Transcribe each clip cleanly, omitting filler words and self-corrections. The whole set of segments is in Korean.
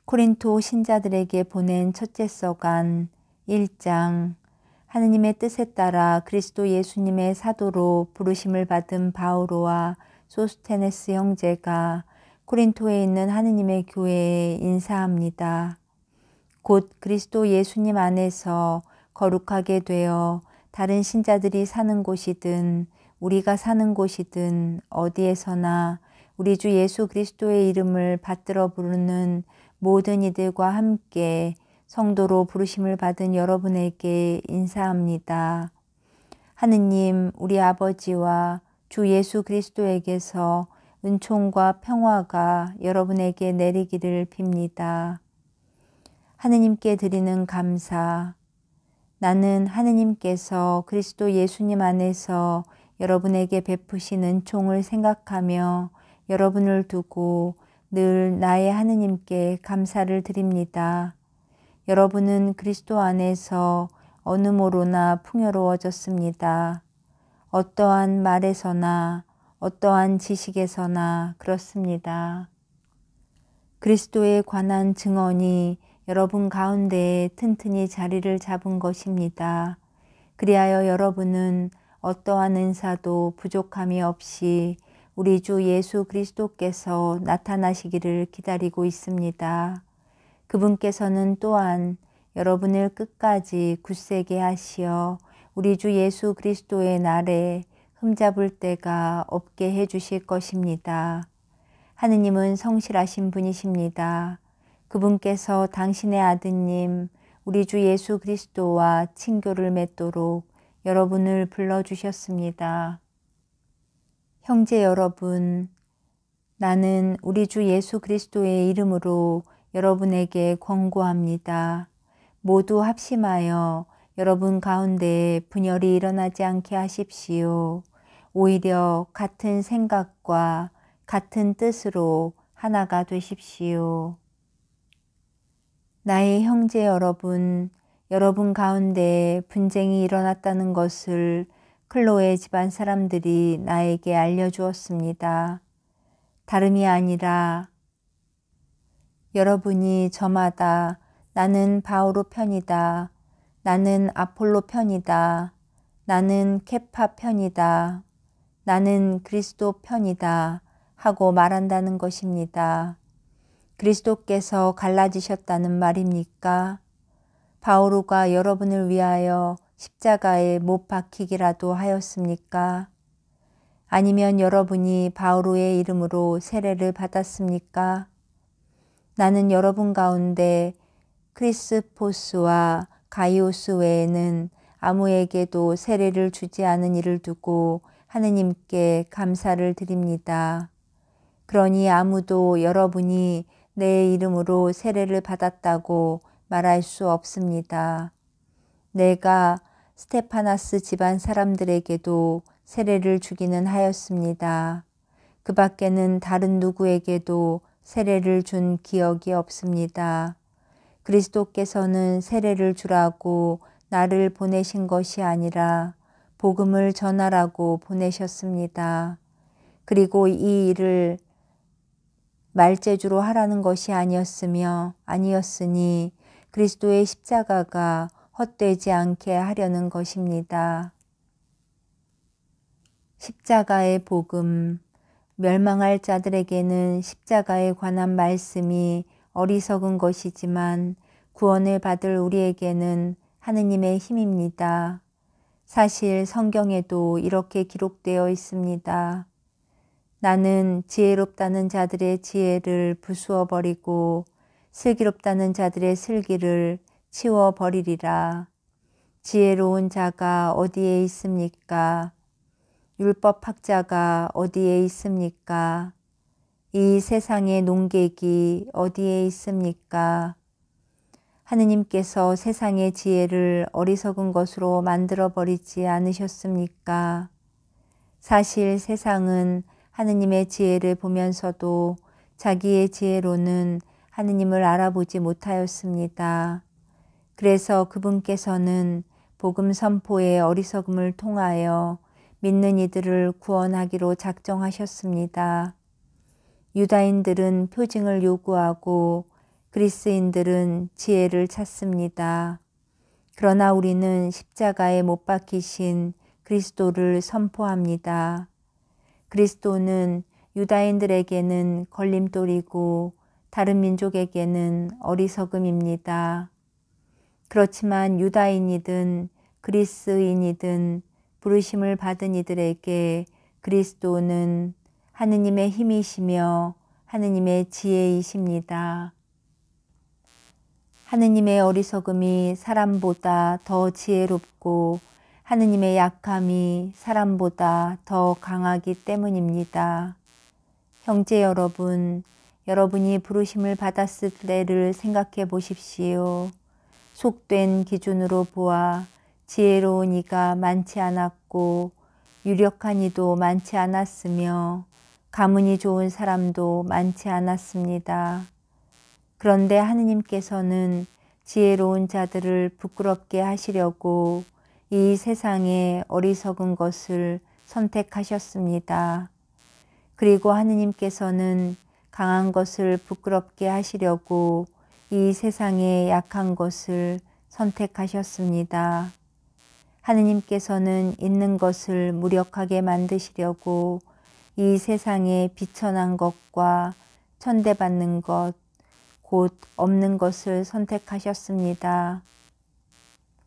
코린토 신자들에게 보낸 첫째 서간 1장. 하느님의 뜻에 따라 그리스도 예수님의 사도로 부르심을 받은 바오로와 소스테네스 형제가 코린토에 있는 하느님의 교회에 인사합니다. 곧 그리스도 예수님 안에서 거룩하게 되어 다른 신자들이 사는 곳이든 우리가 사는 곳이든 어디에서나 우리 주 예수 그리스도의 이름을 받들어 부르는 모든 이들과 함께 성도로 부르심을 받은 여러분에게 인사합니다. 하느님 우리 아버지와 주 예수 그리스도에게서 은총과 평화가 여러분에게 내리기를 빕니다. 하느님께 드리는 감사. 나는 하느님께서 그리스도 예수님 안에서 여러분에게 베푸신 은총을 생각하며 여러분을 두고 늘 나의 하느님께 감사를 드립니다. 여러분은 그리스도 안에서 어느 모로나 풍요로워졌습니다. 어떠한 말에서나 어떠한 지식에서나 그렇습니다. 그리스도에 관한 증언이 여러분 가운데에 튼튼히 자리를 잡은 것입니다. 그리하여 여러분은 어떠한 은사도 부족함이 없이 우리 주 예수 그리스도께서 나타나시기를 기다리고 있습니다. 그분께서는 또한 여러분을 끝까지 굳세게 하시어 우리 주 예수 그리스도의 날에 흠잡을 데가 없게 해주실 것입니다. 하느님은 성실하신 분이십니다. 그분께서 당신의 아드님 우리 주 예수 그리스도와 친교를 맺도록 여러분을 불러주셨습니다. 형제 여러분, 나는 우리 주 예수 그리스도의 이름으로 여러분에게 권고합니다. 모두 합심하여 여러분 가운데 분열이 일어나지 않게 하십시오. 오히려 같은 생각과 같은 뜻으로 하나가 되십시오. 나의 형제 여러분, 여러분 가운데 분쟁이 일어났다는 것을 클로에 집안 사람들이 나에게 알려주었습니다. 다름이 아니라 여러분이 저마다 나는 바오로 편이다, 나는 아폴로 편이다, 나는 케파 편이다, 나는 그리스도 편이다 하고 말한다는 것입니다. 그리스도께서 갈라지셨다는 말입니까? 바오로가 여러분을 위하여 십자가에 못 박히기라도 하였습니까? 아니면 여러분이 바오로의 이름으로 세례를 받았습니까? 나는 여러분 가운데 크리스포스와 가이오스 외에는 아무에게도 세례를 주지 않은 이를 두고 하느님께 감사를 드립니다. 그러니 아무도 여러분이 내 이름으로 세례를 받았다고 말할 수 없습니다. 내가 스테파나스 집안 사람들에게도 세례를 주기는 하였습니다. 그 밖에는 다른 누구에게도 세례를 준 기억이 없습니다. 그리스도께서는 세례를 주라고 나를 보내신 것이 아니라 복음을 전하라고 보내셨습니다. 그리고 이 일을 말재주로 하라는 것이 아니었으니 그리스도의 십자가가 헛되지 않게 하려는 것입니다. 십자가의 복음. 멸망할 자들에게는 십자가에 관한 말씀이 어리석은 것이지만 구원을 받을 우리에게는 하느님의 힘입니다. 사실 성경에도 이렇게 기록되어 있습니다. 나는 지혜롭다는 자들의 지혜를 부수어 버리고 슬기롭다는 자들의 슬기를 치워 버리리라. 지혜로운 자가 어디에 있습니까? 율법학자가 어디에 있습니까? 이 세상의 농객이 어디에 있습니까? 하느님께서 세상의 지혜를 어리석은 것으로 만들어 버리지 않으셨습니까? 사실 세상은 하느님의 지혜를 보면서도 자기의 지혜로는 하느님을 알아보지 못하였습니다. 그래서 그분께서는 복음 선포의 어리석음을 통하여 믿는 이들을 구원하기로 작정하셨습니다. 유다인들은 표징을 요구하고 그리스인들은 지혜를 찾습니다. 그러나 우리는 십자가에 못 박히신 그리스도를 선포합니다. 그리스도는 유다인들에게는 걸림돌이고 다른 민족에게는 어리석음입니다. 그렇지만 유다인이든 그리스인이든 부르심을 받은 이들에게 그리스도는 하느님의 힘이시며 하느님의 지혜이십니다. 하느님의 어리석음이 사람보다 더 지혜롭고 하느님의 약함이 사람보다 더 강하기 때문입니다. 형제 여러분, 여러분이 부르심을 받았을 때를 생각해 보십시오. 속된 기준으로 보아 지혜로운 이가 많지 않았고 유력한 이도 많지 않았으며 가문이 좋은 사람도 많지 않았습니다. 그런데 하느님께서는 지혜로운 자들을 부끄럽게 하시려고 이 세상에 어리석은 것을 선택하셨습니다. 그리고 하느님께서는 강한 것을 부끄럽게 하시려고 이 세상에 약한 것을 선택하셨습니다. 하느님께서는 있는 것을 무력하게 만드시려고 이 세상에 비천한 것과 천대받는 것, 곧 없는 것을 선택하셨습니다.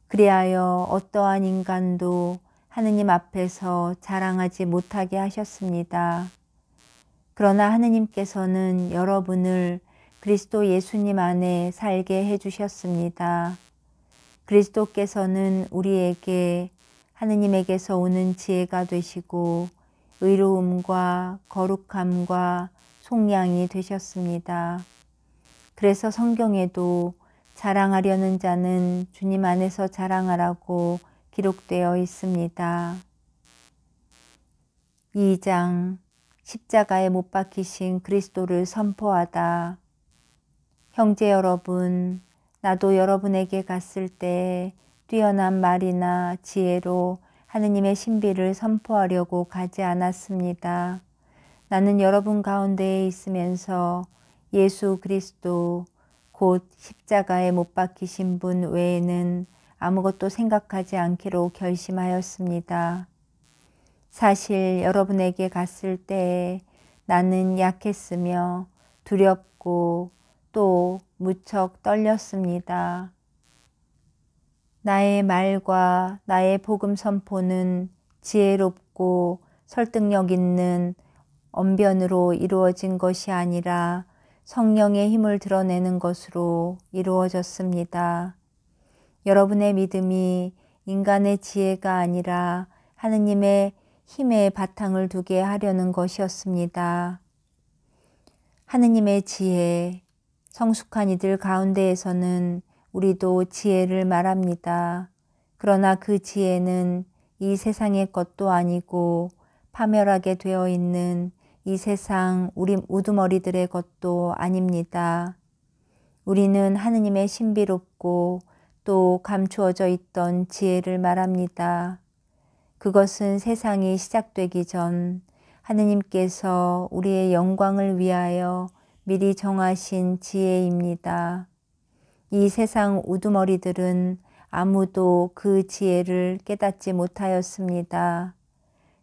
그리하여 어떠한 인간도 하느님 앞에서 자랑하지 못하게 하셨습니다. 그러나 하느님께서는 여러분을 그리스도 예수님 안에 살게 해주셨습니다. 그리스도께서는 우리에게 하느님에게서 오는 지혜가 되시고 의로움과 거룩함과 속량이 되셨습니다. 그래서 성경에도 자랑하려는 자는 주님 안에서 자랑하라고 기록되어 있습니다. 2장 십자가에 못 박히신 그리스도를 선포하다. 형제 여러분, 나도 여러분에게 갔을 때 뛰어난 말이나 지혜로 하느님의 신비를 선포하려고 가지 않았습니다. 나는 여러분 가운데에 있으면서 예수 그리스도 곧 십자가에 못 박히신 분 외에는 아무것도 생각하지 않기로 결심하였습니다. 사실 여러분에게 갔을 때 나는 약했으며 두렵고 또 무척 떨렸습니다. 나의 말과 나의 복음 선포는 지혜롭고 설득력 있는 언변으로 이루어진 것이 아니라 성령의 힘을 드러내는 것으로 이루어졌습니다. 여러분의 믿음이 인간의 지혜가 아니라 하느님의 힘에 바탕을 두게 하려는 것이었습니다. 하느님의 지혜, 성숙한 이들 가운데에서는 우리도 지혜를 말합니다. 그러나 그 지혜는 이 세상의 것도 아니고 파멸하게 되어 있는 이 세상 우리 우두머리들의 것도 아닙니다. 우리는 하느님의 신비롭고 또 감추어져 있던 지혜를 말합니다. 그것은 세상이 시작되기 전 하느님께서 우리의 영광을 위하여 미리 정하신 지혜입니다. 이 세상 우두머리들은 아무도 그 지혜를 깨닫지 못하였습니다.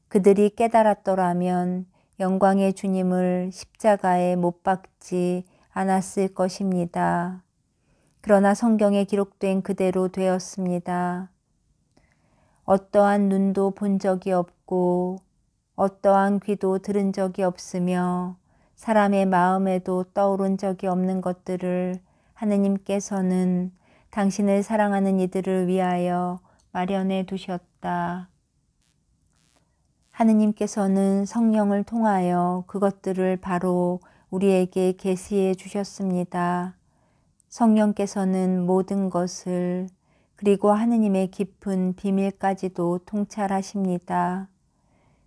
그들이 깨달았더라면 영광의 주님을 십자가에 못 박지 않았을 것입니다. 그러나 성경에 기록된 그대로 되었습니다. 어떠한 눈도 본 적이 없고 어떠한 귀도 들은 적이 없으며 사람의 마음에도 떠오른 적이 없는 것들을 하느님께서는 당신을 사랑하는 이들을 위하여 마련해 두셨다. 하느님께서는 성령을 통하여 그것들을 바로 우리에게 계시해 주셨습니다. 성령께서는 모든 것을 그리고 하느님의 깊은 비밀까지도 통찰하십니다.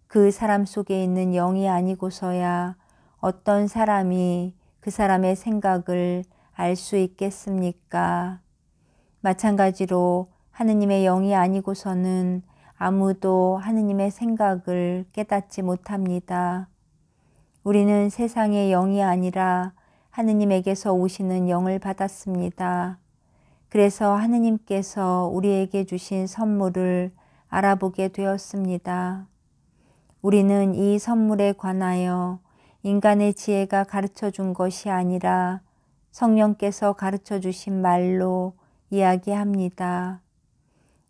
그 사람 속에 있는 영이 아니고서야 어떤 사람이 그 사람의 생각을 알 수 있겠습니까? 마찬가지로 하느님의 영이 아니고서는 아무도 하느님의 생각을 깨닫지 못합니다. 우리는 세상의 영이 아니라 하느님에게서 오시는 영을 받았습니다. 그래서 하느님께서 우리에게 주신 선물을 알아보게 되었습니다. 우리는 이 선물에 관하여 인간의 지혜가 가르쳐 준 것이 아니라 성령께서 가르쳐 주신 말로 이야기합니다.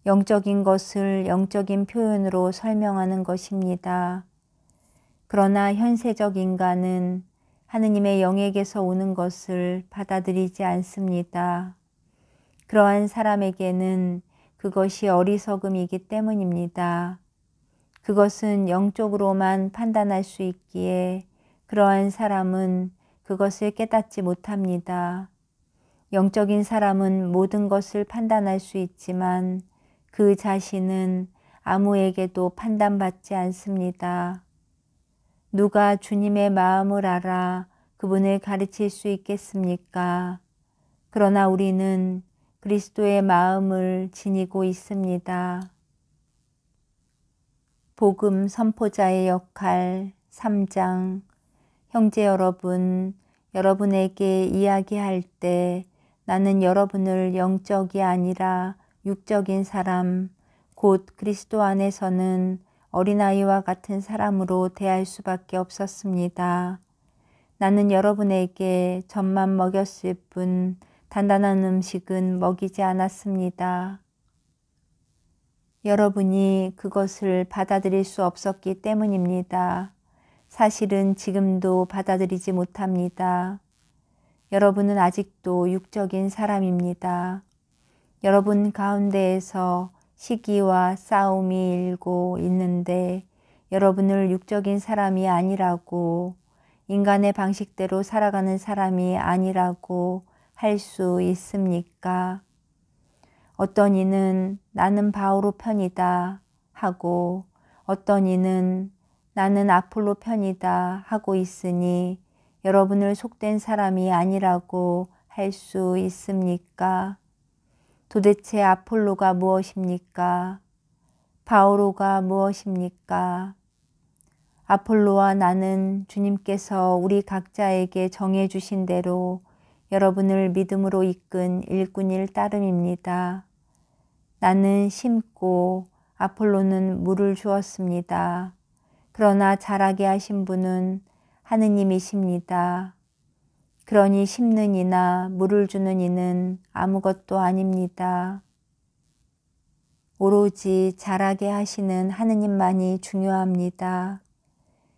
영적인 것을 영적인 표현으로 설명하는 것입니다. 그러나 현세적 인간은 하느님의 영에게서 오는 것을 받아들이지 않습니다. 그러한 사람에게는 그것이 어리석음이기 때문입니다. 그것은 영적으로만 판단할 수 있기에 그러한 사람은 그것을 깨닫지 못합니다. 영적인 사람은 모든 것을 판단할 수 있지만 그 자신은 아무에게도 판단받지 않습니다. 누가 주님의 마음을 알아 그분을 가르칠 수 있겠습니까? 그러나 우리는 그리스도의 마음을 지니고 있습니다. 복음 선포자의 역할 3장. 형제 여러분, 여러분에게 이야기할 때 나는 여러분을 영적이 아니라 육적인 사람, 곧 그리스도 안에서는 어린아이와 같은 사람으로 대할 수밖에 없었습니다. 나는 여러분에게 젖만 먹였을 뿐 단단한 음식은 먹이지 않았습니다. 여러분이 그것을 받아들일 수 없었기 때문입니다. 사실은 지금도 받아들이지 못합니다. 여러분은 아직도 육적인 사람입니다. 여러분 가운데에서 시기와 싸움이 일고 있는데 여러분을 육적인 사람이 아니라고, 인간의 방식대로 살아가는 사람이 아니라고 할 수 있습니까? 어떤 이는 나는 바오로 편이다 하고 어떤 이는 나는 아폴로 편이다 하고 있으니 여러분을 속된 사람이 아니라고 할 수 있습니까? 도대체 아폴로가 무엇입니까? 바오로가 무엇입니까? 아폴로와 나는 주님께서 우리 각자에게 정해주신 대로 여러분을 믿음으로 이끈 일꾼일 따름입니다. 나는 심고 아폴로는 물을 주었습니다. 그러나 자라게 하신 분은 하느님이십니다. 그러니 심는 이나 물을 주는 이는 아무것도 아닙니다. 오로지 자라게 하시는 하느님만이 중요합니다.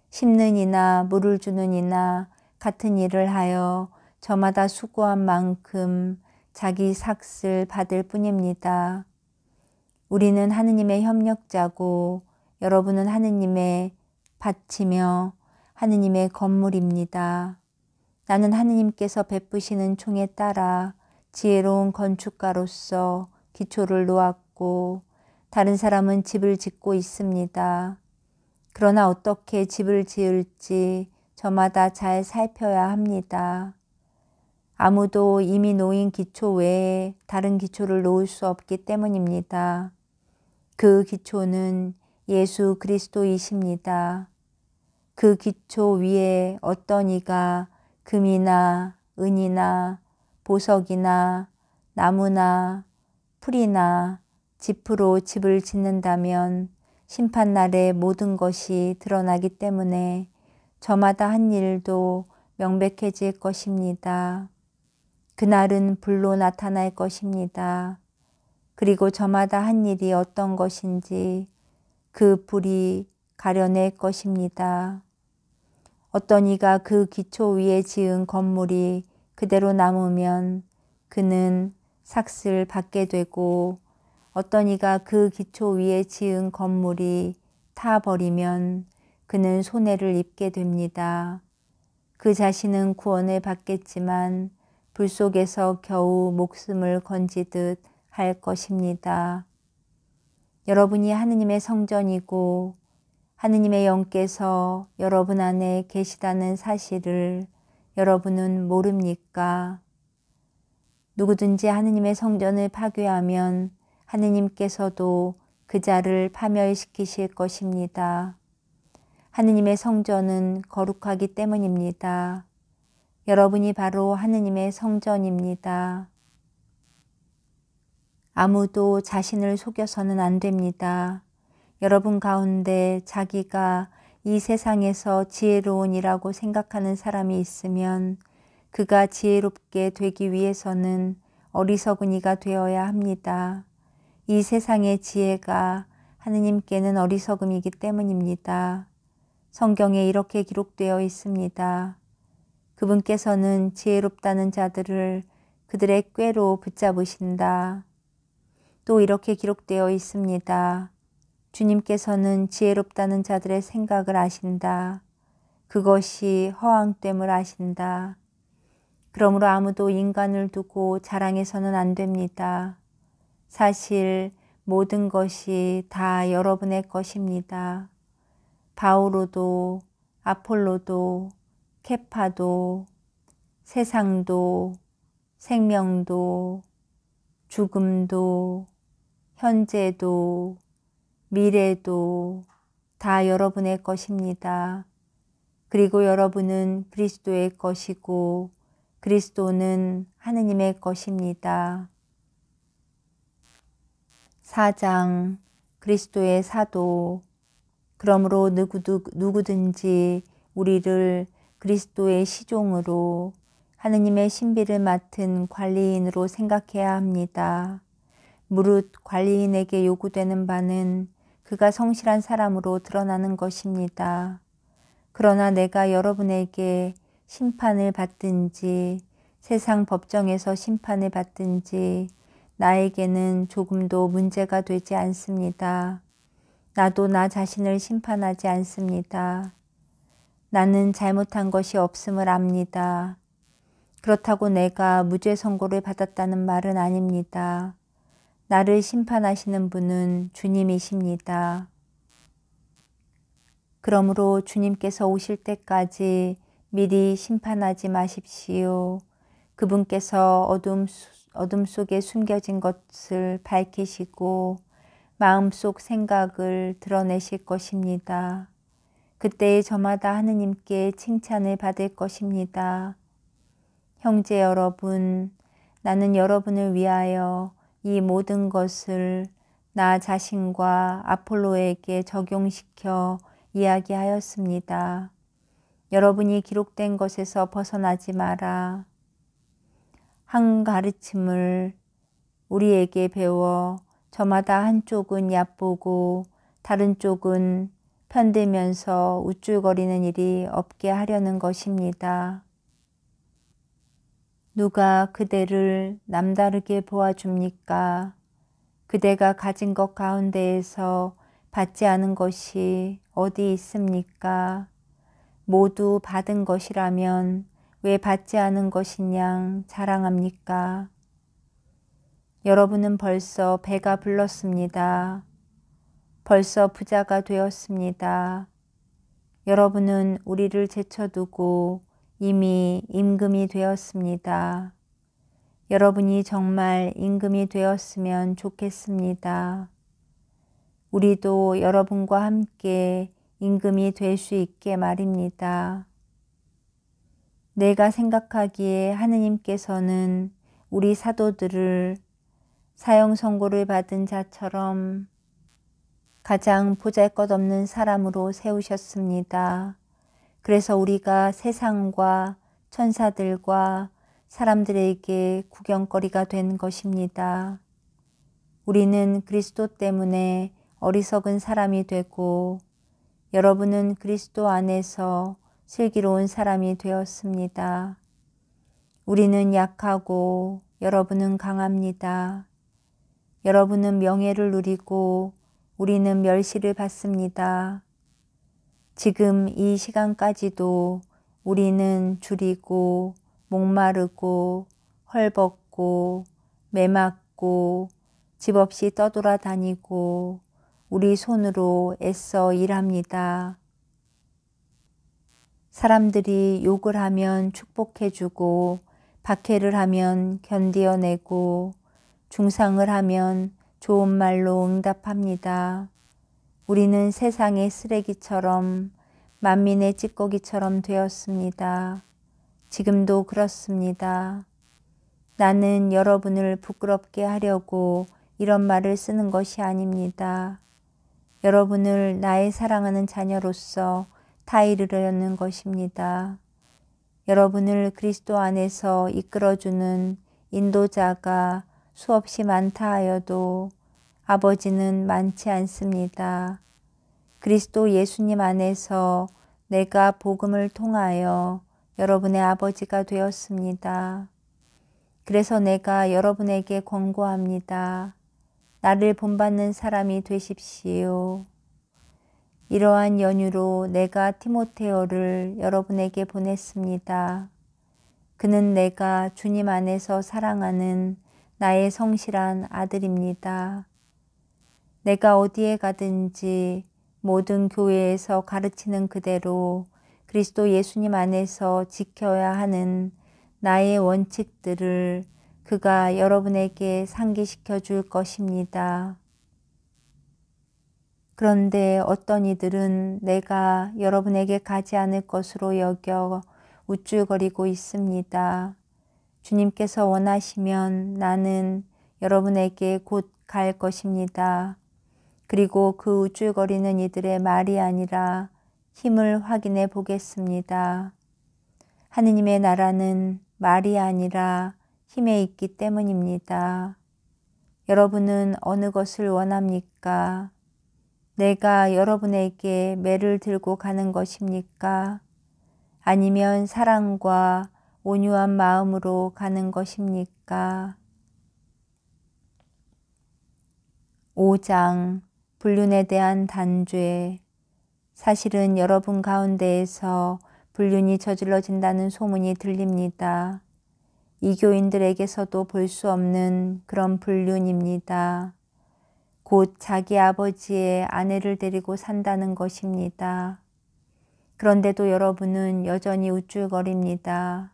심는 이나 물을 주는 이나 같은 일을 하여 저마다 수고한 만큼 자기 삭을 받을 뿐입니다. 우리는 하느님의 협력자고 여러분은 하느님의 밭이며 하느님의 건물입니다. 나는 하느님께서 베푸시는 총에 따라 지혜로운 건축가로서 기초를 놓았고 다른 사람은 집을 짓고 있습니다. 그러나 어떻게 집을 지을지 저마다 잘 살펴야 합니다. 아무도 이미 놓인 기초 외에 다른 기초를 놓을 수 없기 때문입니다. 그 기초는 예수 그리스도이십니다. 그 기초 위에 어떤 이가 금이나 은이나 보석이나 나무나 풀이나 짚으로 집을 짓는다면 심판날에 모든 것이 드러나기 때문에 저마다 한 일도 명백해질 것입니다. 그날은 불로 나타날 것입니다. 그리고 저마다 한 일이 어떤 것인지 그 불이 가려낼 것입니다. 어떤 이가 그 기초 위에 지은 건물이 그대로 남으면 그는 삭을 받게 되고 어떤 이가 그 기초 위에 지은 건물이 타버리면 그는 손해를 입게 됩니다. 그 자신은 구원을 받겠지만 불 속에서 겨우 목숨을 건지듯 할 것입니다. 여러분이 하느님의 성전이고 하느님의 영께서 여러분 안에 계시다는 사실을 여러분은 모릅니까? 누구든지 하느님의 성전을 파괴하면 하느님께서도 그 자를 파멸시키실 것입니다. 하느님의 성전은 거룩하기 때문입니다. 여러분이 바로 하느님의 성전입니다. 아무도 자신을 속여서는 안 됩니다. 여러분 가운데 자기가 이 세상에서 지혜로운이라고 생각하는 사람이 있으면 그가 지혜롭게 되기 위해서는 어리석은 이가 되어야 합니다. 이 세상의 지혜가 하느님께는 어리석음이기 때문입니다. 성경에 이렇게 기록되어 있습니다. 그분께서는 지혜롭다는 자들을 그들의 꾀로 붙잡으신다. 또 이렇게 기록되어 있습니다. 주님께서는 지혜롭다는 자들의 생각을 아신다. 그것이 허황됨을 아신다. 그러므로 아무도 인간을 두고 자랑해서는 안 됩니다. 사실 모든 것이 다 여러분의 것입니다. 바오로도, 아폴로도, 케파도, 세상도, 생명도, 죽음도, 현재도, 미래도 다 여러분의 것입니다. 그리고 여러분은 그리스도의 것이고 그리스도는 하느님의 것입니다. 4장 그리스도의 사도. 그러므로 누구든지 우리를 그리스도의 시종으로 하느님의 신비를 맡은 관리인으로 생각해야 합니다. 무릇 관리인에게 요구되는 바는 그가 성실한 사람으로 드러나는 것입니다. 그러나 내가 여러분에게 심판을 받든지 세상 법정에서 심판을 받든지 나에게는 조금도 문제가 되지 않습니다. 나도 나 자신을 심판하지 않습니다. 나는 잘못한 것이 없음을 압니다. 그렇다고 내가 무죄 선고를 받았다는 말은 아닙니다. 나를 심판하시는 분은 주님이십니다. 그러므로 주님께서 오실 때까지 미리 심판하지 마십시오. 그분께서 어둠 속에 숨겨진 것을 밝히시고 마음속 생각을 드러내실 것입니다. 그때 저마다 하느님께 칭찬을 받을 것입니다. 형제 여러분, 나는 여러분을 위하여 이 모든 것을 나 자신과 아폴로에게 적용시켜 이야기하였습니다. 여러분이 기록된 것에서 벗어나지 마라. 한 가르침을 우리에게 배워 저마다 한쪽은 얕보고 다른 쪽은 편들면서 우쭐거리는 일이 없게 하려는 것입니다. 누가 그대를 남다르게 보아줍니까? 그대가 가진 것 가운데에서 받지 않은 것이 어디 있습니까? 모두 받은 것이라면 왜 받지 않은 것이냐 자랑합니까? 여러분은 벌써 배가 불렀습니다. 벌써 부자가 되었습니다. 여러분은 우리를 제쳐두고 이미 임금이 되었습니다. 여러분이 정말 임금이 되었으면 좋겠습니다. 우리도 여러분과 함께 임금이 될 수 있게 말입니다. 내가 생각하기에 하느님께서는 우리 사도들을 사형 선고를 받은 자처럼 가장 보잘것없는 사람으로 세우셨습니다. 그래서 우리가 세상과 천사들과 사람들에게 구경거리가 된 것입니다. 우리는 그리스도 때문에 어리석은 사람이 되고 여러분은 그리스도 안에서 슬기로운 사람이 되었습니다. 우리는 약하고 여러분은 강합니다. 여러분은 명예를 누리고 우리는 멸시를 받습니다. 지금 이 시간까지도 우리는 줄이고 목마르고 헐벗고 매맞고 집 없이 떠돌아다니고 우리 손으로 애써 일합니다. 사람들이 욕을 하면 축복해주고 박해를 하면 견디어내고 중상을 하면 좋은 말로 응답합니다. 우리는 세상의 쓰레기처럼 만민의 찌꺼기처럼 되었습니다. 지금도 그렇습니다. 나는 여러분을 부끄럽게 하려고 이런 말을 쓰는 것이 아닙니다. 여러분을 나의 사랑하는 자녀로서 타이르려는 것입니다. 여러분을 그리스도 안에서 이끌어주는 인도자가 수없이 많다 하여도 아버지는 많지 않습니다. 그리스도 예수님 안에서 내가 복음을 통하여 여러분의 아버지가 되었습니다. 그래서 내가 여러분에게 권고합니다. 나를 본받는 사람이 되십시오. 이러한 연유로 내가 디모데오를 여러분에게 보냈습니다. 그는 내가 주님 안에서 사랑하는 나의 성실한 아들입니다. 내가 어디에 가든지 모든 교회에서 가르치는 그대로 그리스도 예수님 안에서 지켜야 하는 나의 원칙들을 그가 여러분에게 상기시켜 줄 것입니다. 그런데 어떤 이들은 내가 여러분에게 가지 않을 것으로 여겨 우쭐거리고 있습니다. 주님께서 원하시면 나는 여러분에게 곧 갈 것입니다. 그리고 그 우쭐거리는 이들의 말이 아니라 힘을 확인해 보겠습니다. 하느님의 나라는 말이 아니라 힘에 있기 때문입니다. 여러분은 어느 것을 원합니까? 내가 여러분에게 매를 들고 가는 것입니까? 아니면 사랑과 온유한 마음으로 가는 것입니까? 5장 불륜에 대한 단죄. 사실은 여러분 가운데에서 불륜이 저질러진다는 소문이 들립니다. 이교인들에게서도 볼 수 없는 그런 불륜입니다. 곧 자기 아버지의 아내를 데리고 산다는 것입니다. 그런데도 여러분은 여전히 우쭐거립니다.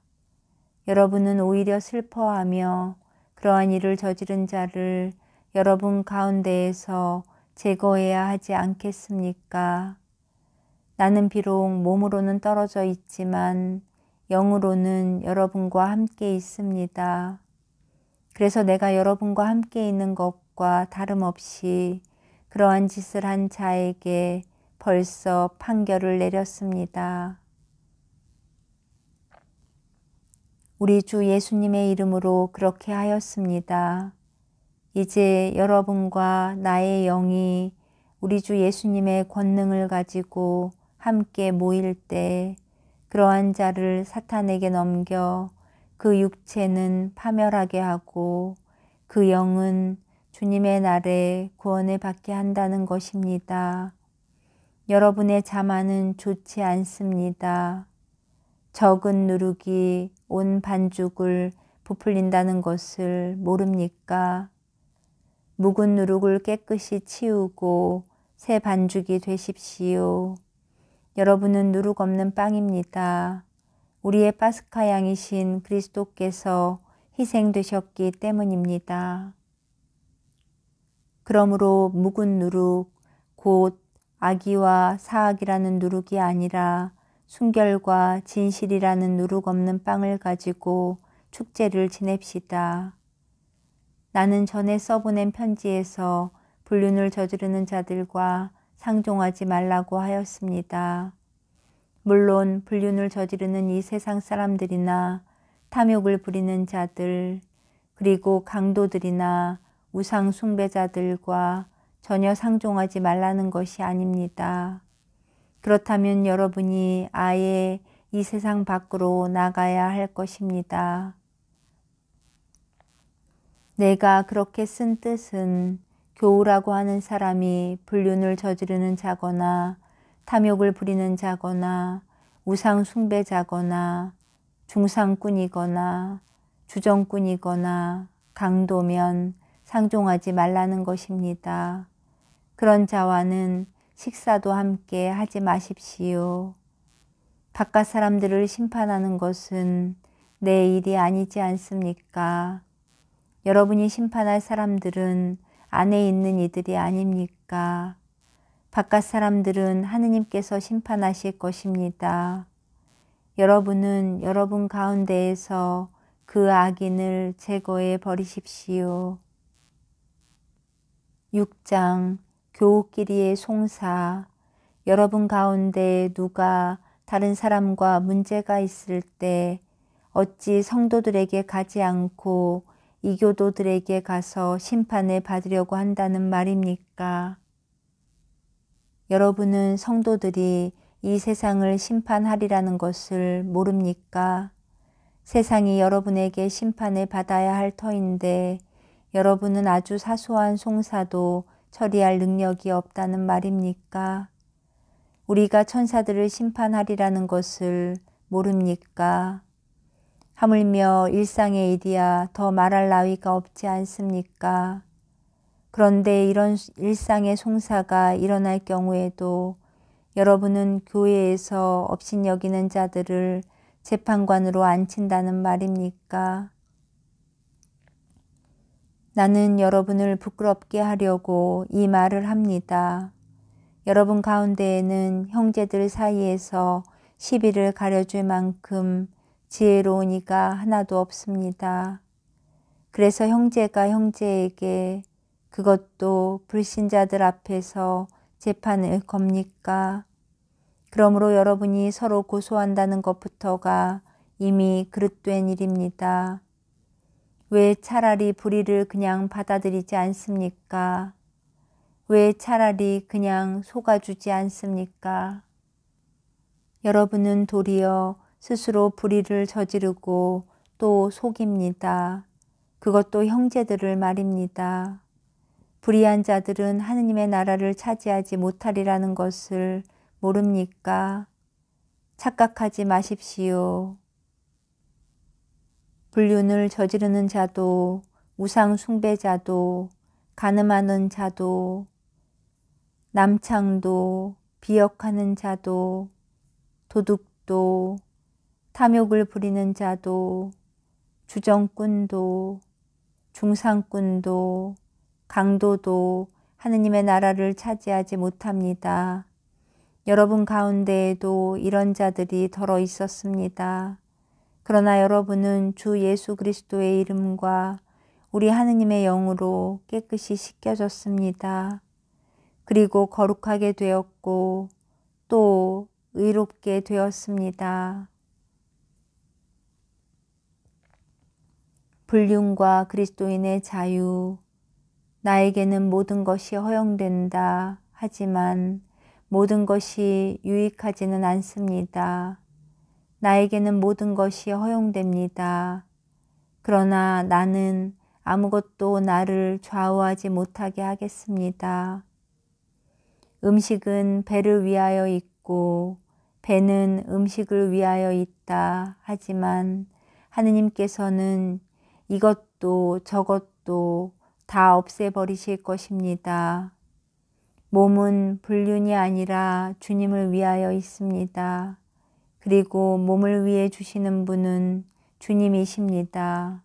여러분은 오히려 슬퍼하며 그러한 일을 저지른 자를 여러분 가운데에서 제거해야 하지 않겠습니까? 나는 비록 몸으로는 떨어져 있지만 영으로는 여러분과 함께 있습니다. 그래서 내가 여러분과 함께 있는 것과 다름없이 그러한 짓을 한 자에게 벌써 판결을 내렸습니다. 우리 주 예수님의 이름으로 그렇게 하였습니다. 이제 여러분과 나의 영이 우리 주 예수님의 권능을 가지고 함께 모일 때 그러한 자를 사탄에게 넘겨 그 육체는 파멸하게 하고 그 영은 주님의 날에 구원을 받게 한다는 것입니다. 여러분의 자만은 좋지 않습니다. 적은 누룩이 온 반죽을 부풀린다는 것을 모릅니까? 묵은 누룩을 깨끗이 치우고 새 반죽이 되십시오. 여러분은 누룩 없는 빵입니다. 우리의 파스카 양이신 그리스도께서 희생되셨기 때문입니다. 그러므로 묵은 누룩, 곧 악의와 사악이라는 누룩이 아니라 순결과 진실이라는 누룩 없는 빵을 가지고 축제를 지냅시다. 나는 전에 써보낸 편지에서 불륜을 저지르는 자들과 상종하지 말라고 하였습니다. 물론 불륜을 저지르는 이 세상 사람들이나 탐욕을 부리는 자들, 그리고 강도들이나 우상 숭배자들과 전혀 상종하지 말라는 것이 아닙니다. 그렇다면 여러분이 아예 이 세상 밖으로 나가야 할 것입니다. 내가 그렇게 쓴 뜻은 교우라고 하는 사람이 불륜을 저지르는 자거나 탐욕을 부리는 자거나 우상 숭배자거나 중상꾼이거나 주정꾼이거나 강도면 상종하지 말라는 것입니다. 그런 자와는 식사도 함께 하지 마십시오. 바깥 사람들을 심판하는 것은 내 일이 아니지 않습니까? 여러분이 심판할 사람들은 안에 있는 이들이 아닙니까? 바깥 사람들은 하느님께서 심판하실 것입니다. 여러분은 여러분 가운데에서 그 악인을 제거해 버리십시오. 6장 교우끼리의 송사. 여러분 가운데 누가 다른 사람과 문제가 있을 때 어찌 성도들에게 가지 않고 이교도들에게 가서 심판을 받으려고 한다는 말입니까? 여러분은 성도들이 이 세상을 심판하리라는 것을 모릅니까? 세상이 여러분에게 심판을 받아야 할 터인데 여러분은 아주 사소한 송사도 처리할 능력이 없다는 말입니까? 우리가 천사들을 심판하리라는 것을 모릅니까? 하물며 일상의 일이야 더 말할 나위가 없지 않습니까? 그런데 이런 일상의 송사가 일어날 경우에도 여러분은 교회에서 업신여기는 자들을 재판관으로 앉힌다는 말입니까? 나는 여러분을 부끄럽게 하려고 이 말을 합니다. 여러분 가운데에는 형제들 사이에서 시비를 가려줄 만큼 지혜로운 이가 하나도 없습니다. 그래서 형제가 형제에게, 그것도 불신자들 앞에서 재판을 겁니까? 그러므로 여러분이 서로 고소한다는 것부터가 이미 그릇된 일입니다. 왜 차라리 불의를 그냥 받아들이지 않습니까? 왜 차라리 그냥 속아주지 않습니까? 여러분은 도리어 스스로 불의를 저지르고 또 속입니다. 그것도 형제들을 말입니다. 불의한 자들은 하느님의 나라를 차지하지 못하리라는 것을 모릅니까? 착각하지 마십시오. 불륜을 저지르는 자도, 우상 숭배자도, 간음하는 자도, 남창도, 비역하는 자도, 도둑도, 탐욕을 부리는 자도, 주정꾼도, 중상꾼도, 강도도 하느님의 나라를 차지하지 못합니다. 여러분 가운데에도 이런 자들이 덜어 있었습니다. 그러나 여러분은 주 예수 그리스도의 이름과 우리 하느님의 영으로 깨끗이 씻겨졌습니다. 그리고 거룩하게 되었고 또 의롭게 되었습니다. 불륜과 그리스도인의 자유. 나에게는 모든 것이 허용된다. 하지만 모든 것이 유익하지는 않습니다. 나에게는 모든 것이 허용됩니다. 그러나 나는 아무것도 나를 좌우하지 못하게 하겠습니다. 음식은 배를 위하여 있고 배는 음식을 위하여 있다. 하지만 하느님께서는 이것도 저것도 다 없애버리실 것입니다. 몸은 불륜이 아니라 주님을 위하여 있습니다. 그리고 몸을 위해 주시는 분은 주님이십니다.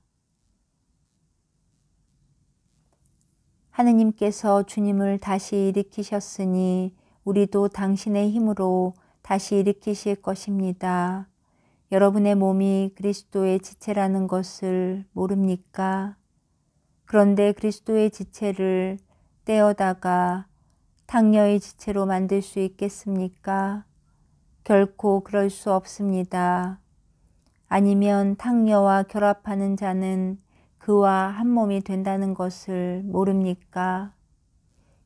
하느님께서 주님을 다시 일으키셨으니 우리도 당신의 힘으로 다시 일으키실 것입니다. 여러분의 몸이 그리스도의 지체라는 것을 모릅니까? 그런데 그리스도의 지체를 떼어다가 탕녀의 지체로 만들 수 있겠습니까? 결코 그럴 수 없습니다. 아니면 탕녀와 결합하는 자는 그와 한 몸이 된다는 것을 모릅니까?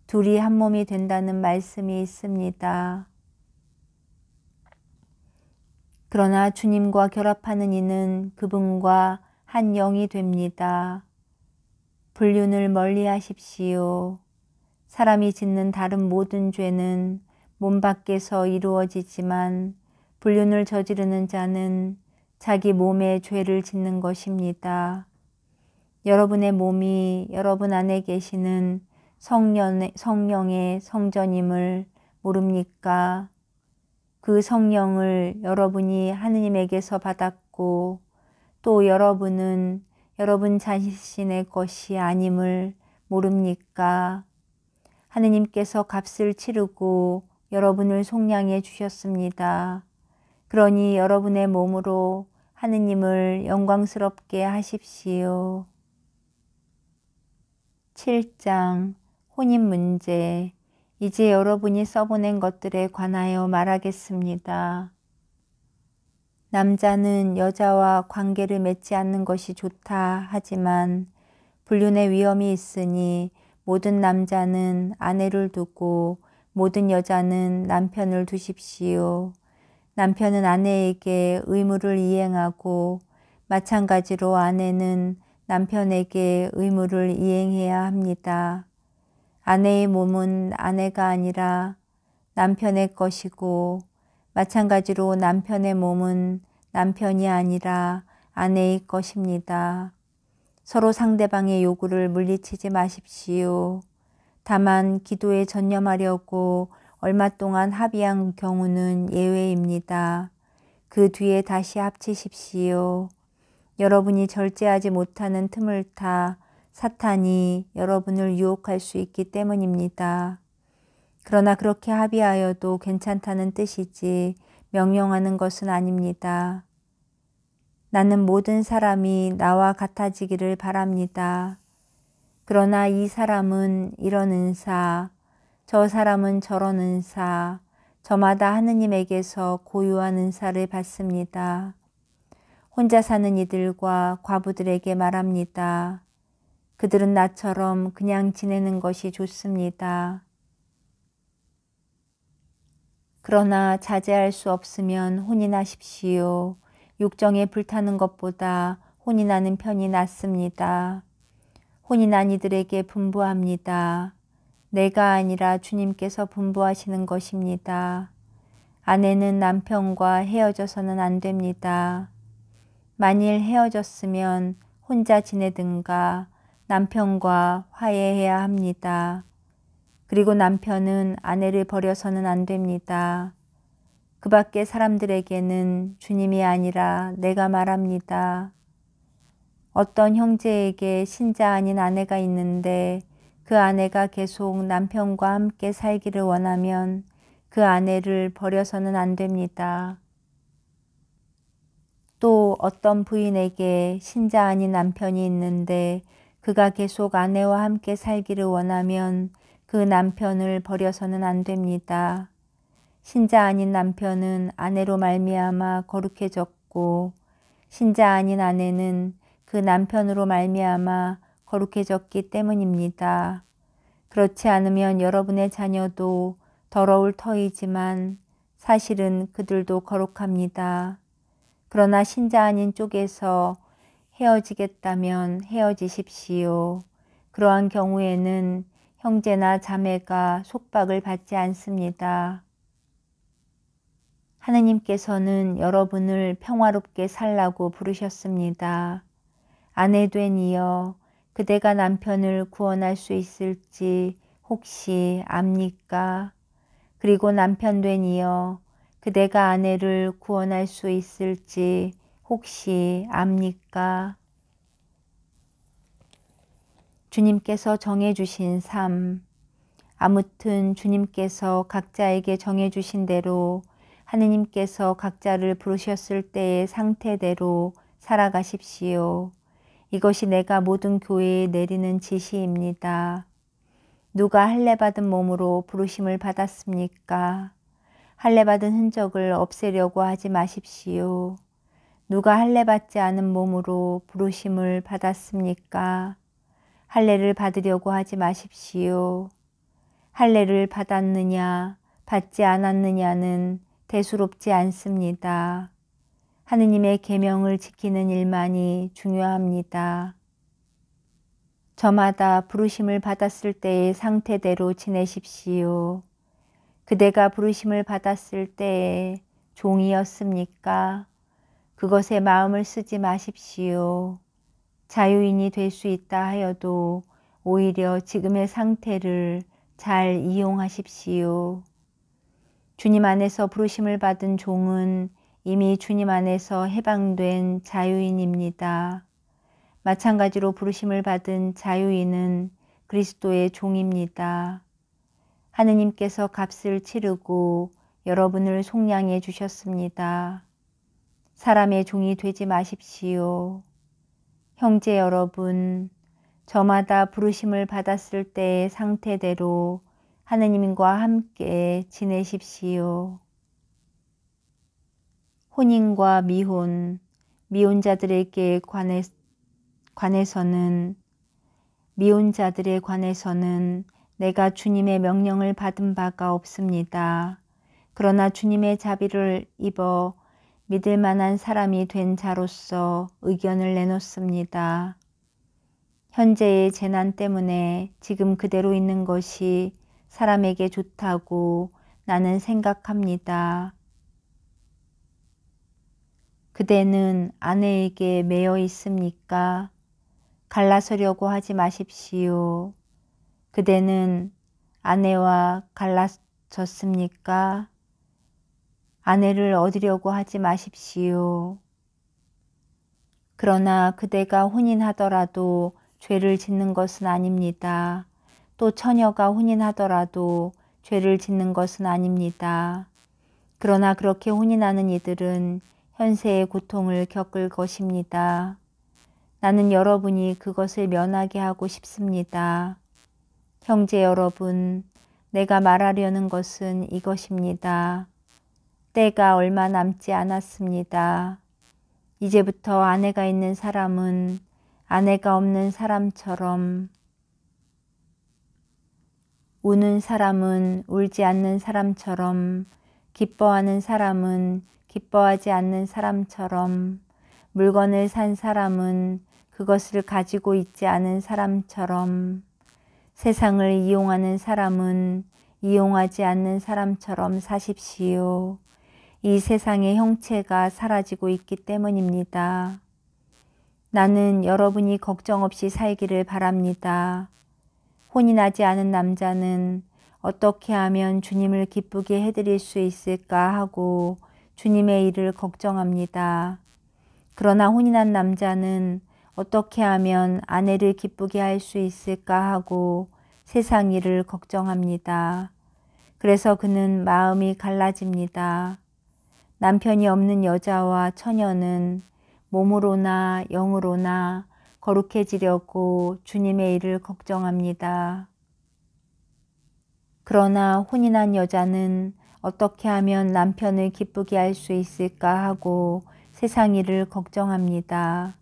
둘이 한 몸이 된다는 말씀이 있습니다. 그러나 주님과 결합하는 이는 그분과 한 영이 됩니다. 불륜을 멀리 하십시오. 사람이 짓는 다른 모든 죄는 몸 밖에서 이루어지지만 불륜을 저지르는 자는 자기 몸에 죄를 짓는 것입니다. 여러분의 몸이 여러분 안에 계시는 성령의 성전임을 모릅니까? 그 성령을 여러분이 하느님에게서 받았고 또 여러분은 여러분 자신의 것이 아님을 모릅니까? 하느님께서 값을 치르고 여러분을 속량해 주셨습니다. 그러니 여러분의 몸으로 하느님을 영광스럽게 하십시오. 7장 혼인 문제. 이제 여러분이 써보낸 것들에 관하여 말하겠습니다. 남자는 여자와 관계를 맺지 않는 것이 좋다 하지만 불륜의 위험이 있으니 모든 남자는 아내를 두고 모든 여자는 남편을 두십시오. 남편은 아내에게 의무를 이행하고 마찬가지로 아내는 남편에게 의무를 이행해야 합니다. 아내의 몸은 아내가 아니라 남편의 것이고 마찬가지로 남편의 몸은 남편이 아니라 아내의 것입니다. 서로 상대방의 요구를 물리치지 마십시오. 다만 기도에 전념하려고 얼마 동안 합의한 경우는 예외입니다. 그 뒤에 다시 합치십시오. 여러분이 절제하지 못하는 틈을 타 사탄이 여러분을 유혹할 수 있기 때문입니다. 그러나 그렇게 합의하여도 괜찮다는 뜻이지 명령하는 것은 아닙니다. 나는 모든 사람이 나와 같아지기를 바랍니다. 그러나 이 사람은 이런 은사, 저 사람은 저런 은사, 저마다 하느님에게서 고유한 은사를 받습니다. 혼자 사는 이들과 과부들에게 말합니다. 그들은 나처럼 그냥 지내는 것이 좋습니다. 그러나 자제할 수 없으면 혼인하십시오. 육정에 불타는 것보다 혼인하는 편이 낫습니다. 혼인한 이들에게 분부합니다. 내가 아니라 주님께서 분부하시는 것입니다. 아내는 남편과 헤어져서는 안 됩니다. 만일 헤어졌으면 혼자 지내든가 남편과 화해해야 합니다. 그리고 남편은 아내를 버려서는 안 됩니다. 그 밖의 사람들에게는 주님이 아니라 내가 말합니다. 어떤 형제에게 신자 아닌 아내가 있는데 그 아내가 계속 남편과 함께 살기를 원하면 그 아내를 버려서는 안 됩니다. 또 어떤 부인에게 신자 아닌 남편이 있는데 그가 계속 아내와 함께 살기를 원하면 그 남편을 버려서는 안 됩니다. 신자 아닌 남편은 아내로 말미암아 거룩해졌고 신자 아닌 아내는 그 남편으로 말미암아 거룩해졌기 때문입니다. 그렇지 않으면 여러분의 자녀도 더러울 터이지만 사실은 그들도 거룩합니다. 그러나 신자 아닌 쪽에서 헤어지겠다면 헤어지십시오. 그러한 경우에는 형제나 자매가 속박을 받지 않습니다. 하느님께서는 여러분을 평화롭게 살라고 부르셨습니다. 아내 된 이여, 그대가 남편을 구원할 수 있을지 혹시 압니까? 그리고 남편 된 이여, 그대가 아내를 구원할 수 있을지 혹시 압니까? 주님께서 정해주신 삶. 아무튼 주님께서 각자에게 정해주신 대로 하느님께서 각자를 부르셨을 때의 상태대로 살아가십시오. 이것이 내가 모든 교회에 내리는 지시입니다. 누가 할례받은 몸으로 부르심을 받았습니까? 할례받은 흔적을 없애려고 하지 마십시오. 누가 할례받지 않은 몸으로 부르심을 받았습니까? 할례를 받으려고 하지 마십시오. 할례를 받았느냐 받지 않았느냐는 대수롭지 않습니다. 하느님의 계명을 지키는 일만이 중요합니다. 저마다 부르심을 받았을 때의 상태대로 지내십시오. 그대가 부르심을 받았을 때의 종이었습니까? 그것에 마음을 쓰지 마십시오. 자유인이 될 수 있다 하여도 오히려 지금의 상태를 잘 이용하십시오. 주님 안에서 부르심을 받은 종은 이미 주님 안에서 해방된 자유인입니다. 마찬가지로 부르심을 받은 자유인은 그리스도의 종입니다. 하느님께서 값을 치르고 여러분을 속량해 주셨습니다. 사람의 종이 되지 마십시오. 형제 여러분, 저마다 부르심을 받았을 때의 상태대로 하느님과 함께 지내십시오. 혼인과 미혼, 미혼자들에 관해서는 내가 주님의 명령을 받은 바가 없습니다. 그러나 주님의 자비를 입어 믿을 만한 사람이 된 자로서 의견을 내놓습니다. 현재의 재난 때문에 지금 그대로 있는 것이 사람에게 좋다고 나는 생각합니다. 그대는 아내에게 매여 있습니까? 갈라서려고 하지 마십시오. 그대는 아내와 갈라졌습니까? 아내를 얻으려고 하지 마십시오. 그러나 그대가 혼인하더라도 죄를 짓는 것은 아닙니다. 또 처녀가 혼인하더라도 죄를 짓는 것은 아닙니다. 그러나 그렇게 혼인하는 이들은 현세의 고통을 겪을 것입니다. 나는 여러분이 그것을 면하게 하고 싶습니다. 형제 여러분, 내가 말하려는 것은 이것입니다. 때가 얼마 남지 않았습니다. 이제부터 아내가 있는 사람은 아내가 없는 사람처럼, 우는 사람은 울지 않는 사람처럼, 기뻐하는 사람은 기뻐하지 않는 사람처럼, 물건을 산 사람은 그것을 가지고 있지 않은 사람처럼, 세상을 이용하는 사람은 이용하지 않는 사람처럼 사십시오. 이 세상의 형체가 사라지고 있기 때문입니다. 나는 여러분이 걱정 없이 살기를 바랍니다. 혼인하지 않은 남자는 어떻게 하면 주님을 기쁘게 해드릴 수 있을까 하고 주님의 일을 걱정합니다. 그러나 혼인한 남자는 어떻게 하면 아내를 기쁘게 할 수 있을까 하고 세상 일을 걱정합니다. 그래서 그는 마음이 갈라집니다. 남편이 없는 여자와 처녀는 몸으로나 영으로나 거룩해지려고 주님의 일을 걱정합니다. 그러나 혼인한 여자는 어떻게 하면 남편을 기쁘게 할 수 있을까 하고 세상 일을 걱정합니다.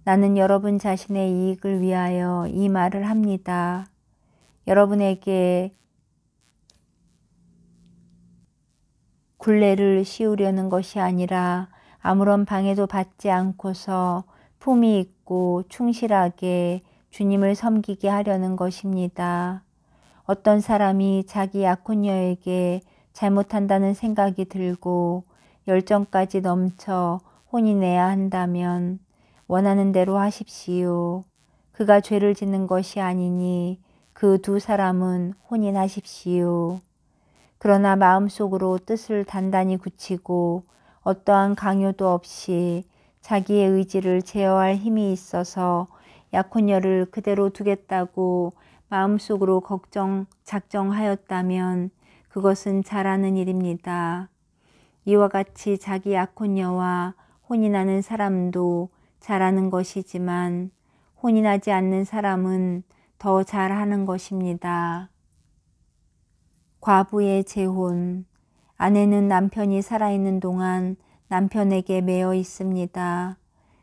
나는 여러분 자신의 이익을 위하여 이 말을 합니다. 여러분에게 굴레를 씌우려는 것이 아니라 아무런 방해도 받지 않고서 품위 있고 충실하게 주님을 섬기게 하려는 것입니다. 어떤 사람이 자기 약혼녀에게 잘못한다는 생각이 들고 열정까지 넘쳐 혼인해야 한다면 원하는 대로 하십시오. 그가 죄를 짓는 것이 아니니 그 두 사람은 혼인하십시오. 그러나 마음속으로 뜻을 단단히 굳히고 어떠한 강요도 없이 자기의 의지를 제어할 힘이 있어서 약혼녀를 그대로 두겠다고 마음속으로 작정하였다면 그것은 잘하는 일입니다. 이와 같이 자기 약혼녀와 혼인하는 사람도 잘하는 것이지만 혼인하지 않는 사람은 더 잘하는 것입니다. 과부의 재혼. 아내는 남편이 살아있는 동안 남편에게 매여 있습니다.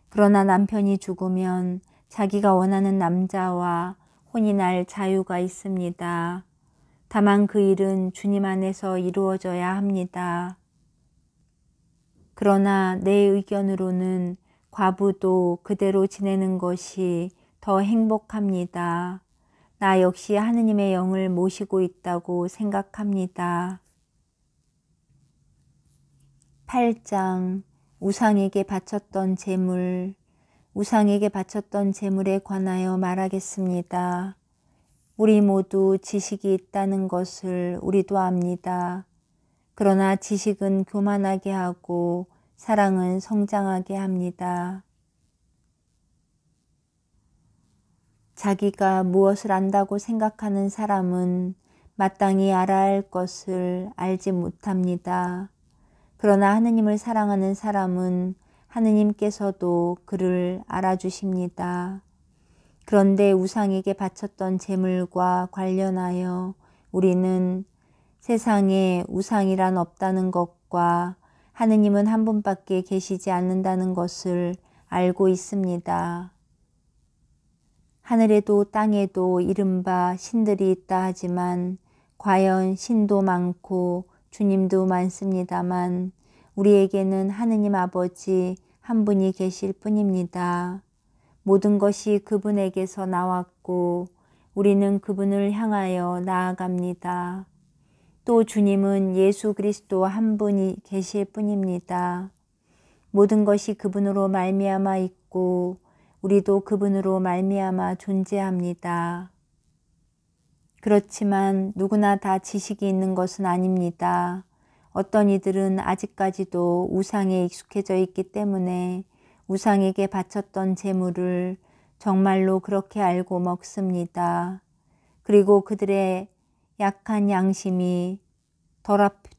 그러나 남편이 죽으면 자기가 원하는 남자와 혼인할 자유가 있습니다. 다만 그 일은 주님 안에서 이루어져야 합니다. 그러나 내 의견으로는 과부도 그대로 지내는 것이 더 행복합니다. 나 역시 하느님의 영을 모시고 있다고 생각합니다. 8장 우상에게 바쳤던 제물. 우상에게 바쳤던 제물에 관하여 말하겠습니다. 우리 모두 지식이 있다는 것을 우리도 압니다. 그러나 지식은 교만하게 하고 사랑은 성장하게 합니다. 자기가 무엇을 안다고 생각하는 사람은 마땅히 알아야 할 것을 알지 못합니다. 그러나 하느님을 사랑하는 사람은 하느님께서도 그를 알아주십니다. 그런데 우상에게 바쳤던 제물과 관련하여 우리는 세상에 우상이란 없다는 것과 하느님은 한 분밖에 계시지 않는다는 것을 알고 있습니다. 하늘에도 땅에도 이른바 신들이 있다 하지만 과연 신도 많고 주님도 많습니다만 우리에게는 하느님 아버지 한 분이 계실 뿐입니다. 모든 것이 그분에게서 나왔고 우리는 그분을 향하여 나아갑니다. 또 주님은 예수 그리스도 한 분이 계실 뿐입니다. 모든 것이 그분으로 말미암아 있고 우리도 그분으로 말미암아 존재합니다. 그렇지만 누구나 다 지식이 있는 것은 아닙니다. 어떤 이들은 아직까지도 우상에 익숙해져 있기 때문에 우상에게 바쳤던 제물을 정말로 그렇게 알고 먹습니다. 그리고 그들의 약한 양심이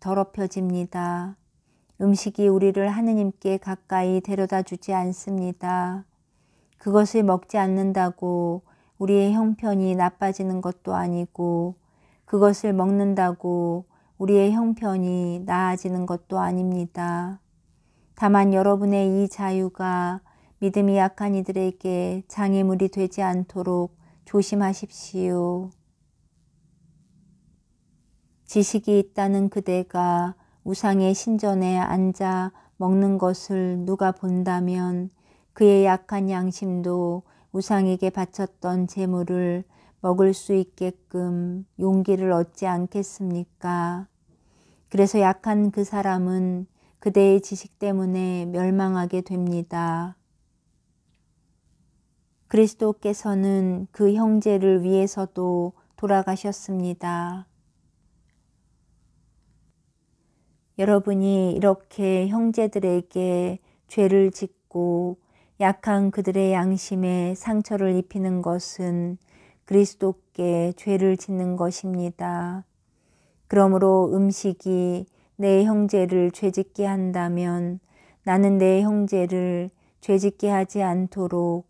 더럽혀집니다. 음식이 우리를 하느님께 가까이 데려다 주지 않습니다. 그것을 먹지 않는다고 우리의 형편이 나빠지는 것도 아니고 그것을 먹는다고 우리의 형편이 나아지는 것도 아닙니다. 다만 여러분의 이 자유가 믿음이 약한 이들에게 장애물이 되지 않도록 조심하십시오. 지식이 있다는 그대가 우상의 신전에 앉아 먹는 것을 누가 본다면 그의 약한 양심도 우상에게 바쳤던 제물을 먹을 수 있게끔 용기를 얻지 않겠습니까? 그래서 약한 그 사람은 그대의 지식 때문에 멸망하게 됩니다. 그리스도께서는 그 형제를 위해서도 돌아가셨습니다. 여러분이 이렇게 형제들에게 죄를 짓고 약한 그들의 양심에 상처를 입히는 것은 그리스도께 죄를 짓는 것입니다. 그러므로 음식이 내 형제를 죄짓게 한다면 나는 내 형제를 죄짓게 하지 않도록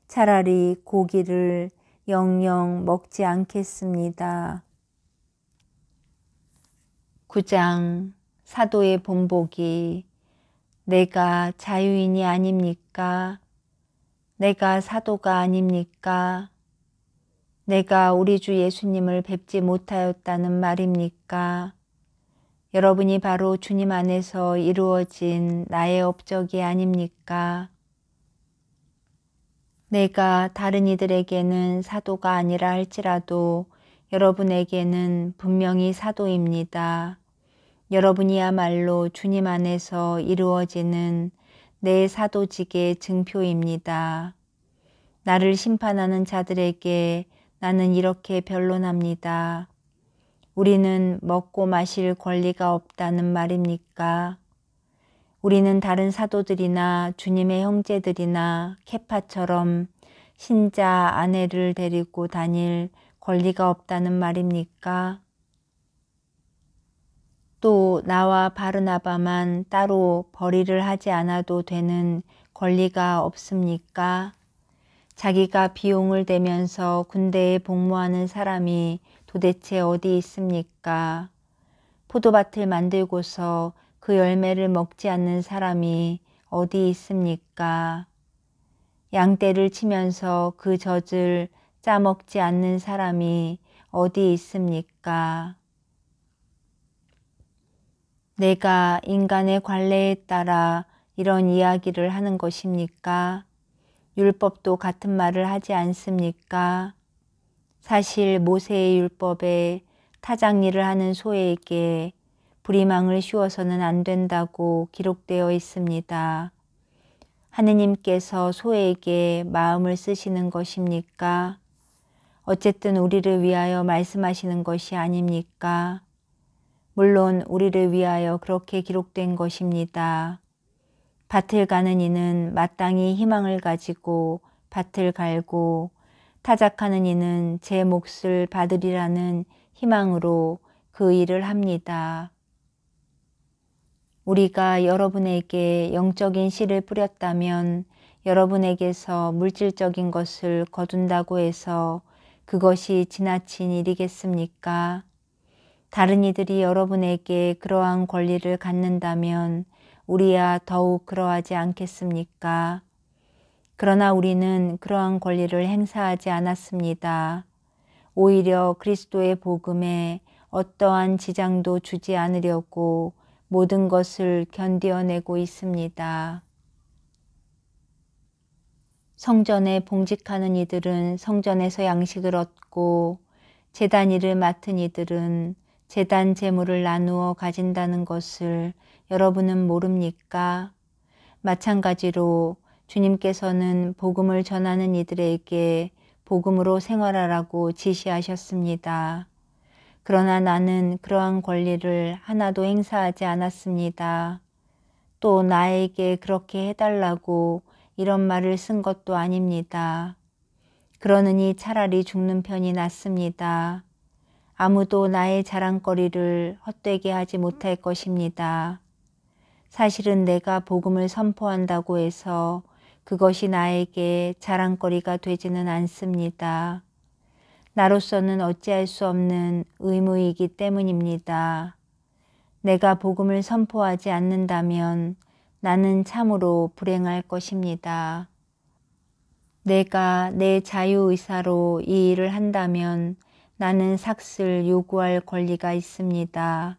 차라리 고기를 영영 먹지 않겠습니다. 9장 사도의 본보기. 내가 자유인이 아닙니까? 내가 사도가 아닙니까? 내가 우리 주 예수님을 뵙지 못하였다는 말입니까? 여러분이 바로 주님 안에서 이루어진 나의 업적이 아닙니까? 내가 다른 이들에게는 사도가 아니라 할지라도 여러분에게는 분명히 사도입니다. 여러분이야말로 주님 안에서 이루어지는 내 사도직의 증표입니다. 나를 심판하는 자들에게 나는 이렇게 변론합니다. 우리는 먹고 마실 권리가 없다는 말입니까? 우리는 다른 사도들이나 주님의 형제들이나 케파처럼 신자 아내를 데리고 다닐 권리가 없다는 말입니까? 또 나와 바르나바만 따로 벌이를 하지 않아도 되는 권리가 없습니까? 자기가 비용을 대면서 군대에 복무하는 사람이 도대체 어디 있습니까? 포도밭을 만들고서 그 열매를 먹지 않는 사람이 어디 있습니까? 양떼를 치면서 그 젖을 짜먹지 않는 사람이 어디 있습니까? 내가 인간의 관례에 따라 이런 이야기를 하는 것입니까? 율법도 같은 말을 하지 않습니까? 사실 모세의 율법에 타작일을 하는 소에게 불이망을 씌워서는 안 된다고 기록되어 있습니다. 하느님께서 소에게 마음을 쓰시는 것입니까? 어쨌든 우리를 위하여 말씀하시는 것이 아닙니까? 물론 우리를 위하여 그렇게 기록된 것입니다. 밭을 가는 이는 마땅히 희망을 가지고 밭을 갈고 타작하는 이는 제 몫을 받으리라는 희망으로 그 일을 합니다. 우리가 여러분에게 영적인 씨를 뿌렸다면 여러분에게서 물질적인 것을 거둔다고 해서 그것이 지나친 일이겠습니까? 다른 이들이 여러분에게 그러한 권리를 갖는다면 우리야 더욱 그러하지 않겠습니까? 그러나 우리는 그러한 권리를 행사하지 않았습니다. 오히려 그리스도의 복음에 어떠한 지장도 주지 않으려고 모든 것을 견디어내고 있습니다. 성전에 봉직하는 이들은 성전에서 양식을 얻고 제단 일을 맡은 이들은 제단 제물을 나누어 가진다는 것을 여러분은 모릅니까? 마찬가지로 주님께서는 복음을 전하는 이들에게 복음으로 생활하라고 지시하셨습니다. 그러나 나는 그러한 권리를 하나도 행사하지 않았습니다. 또 나에게 그렇게 해달라고 이런 말을 쓴 것도 아닙니다. 그러느니 차라리 죽는 편이 낫습니다. 아무도 나의 자랑거리를 헛되게 하지 못할 것입니다. 사실은 내가 복음을 선포한다고 해서 그것이 나에게 자랑거리가 되지는 않습니다. 나로서는 어찌할 수 없는 의무이기 때문입니다. 내가 복음을 선포하지 않는다면 나는 참으로 불행할 것입니다. 내가 내 자유의사로 이 일을 한다면 나는 삭슬 요구할 권리가 있습니다.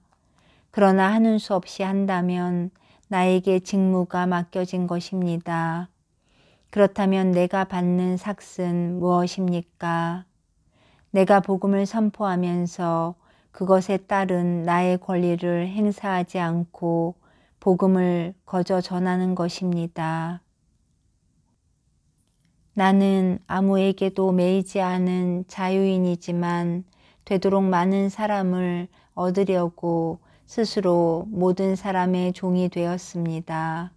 그러나 하는 수 없이 한다면 나에게 직무가 맡겨진 것입니다. 그렇다면 내가 받는 삭은 무엇입니까? 내가 복음을 선포하면서 그것에 따른 나의 권리를 행사하지 않고 복음을 거저 전하는 것입니다. 나는 아무에게도 매이지 않은 자유인이지만 되도록 많은 사람을 얻으려고 스스로 모든 사람의 종이 되었습니다.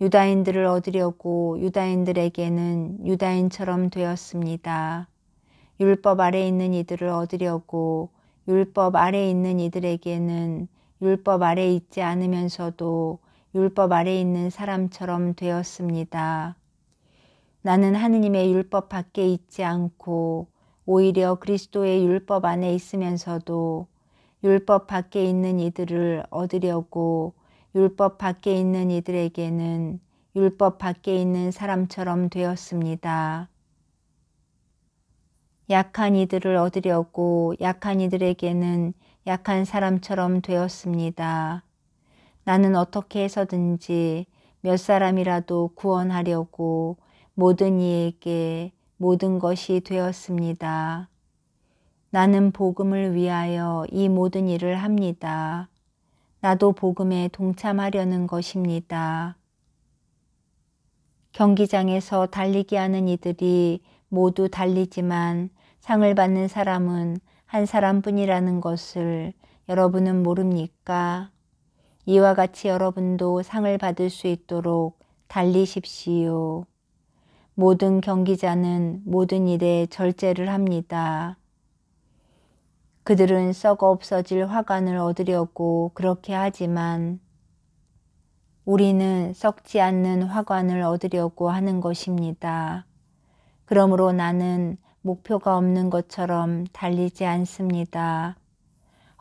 유다인들을 얻으려고 유다인들에게는 유다인처럼 되었습니다. 율법 아래 있는 이들을 얻으려고 율법 아래 있는 이들에게는 율법 아래 있지 않으면서도 율법 아래 있는 사람처럼 되었습니다. 나는 하느님의 율법 밖에 있지 않고 오히려 그리스도의 율법 안에 있으면서도 율법 밖에 있는 이들을 얻으려고 율법 밖에 있는 이들에게는 율법 밖에 있는 사람처럼 되었습니다. 약한 이들을 얻으려고 약한 이들에게는 약한 사람처럼 되었습니다. 나는 어떻게 해서든지 몇 사람이라도 구원하려고 모든 이에게 모든 것이 되었습니다. 나는 복음을 위하여 이 모든 일을 합니다. 나도 복음에 동참하려는 것입니다. 경기장에서 달리기 하는 이들이 모두 달리지만 상을 받는 사람은 한 사람뿐이라는 것을 여러분은 모릅니까? 이와 같이 여러분도 상을 받을 수 있도록 달리십시오. 모든 경기자는 모든 일에 절제를 합니다. 그들은 썩어 없어질 화관을 얻으려고 그렇게 하지만 우리는 썩지 않는 화관을 얻으려고 하는 것입니다. 그러므로 나는 목표가 없는 것처럼 달리지 않습니다.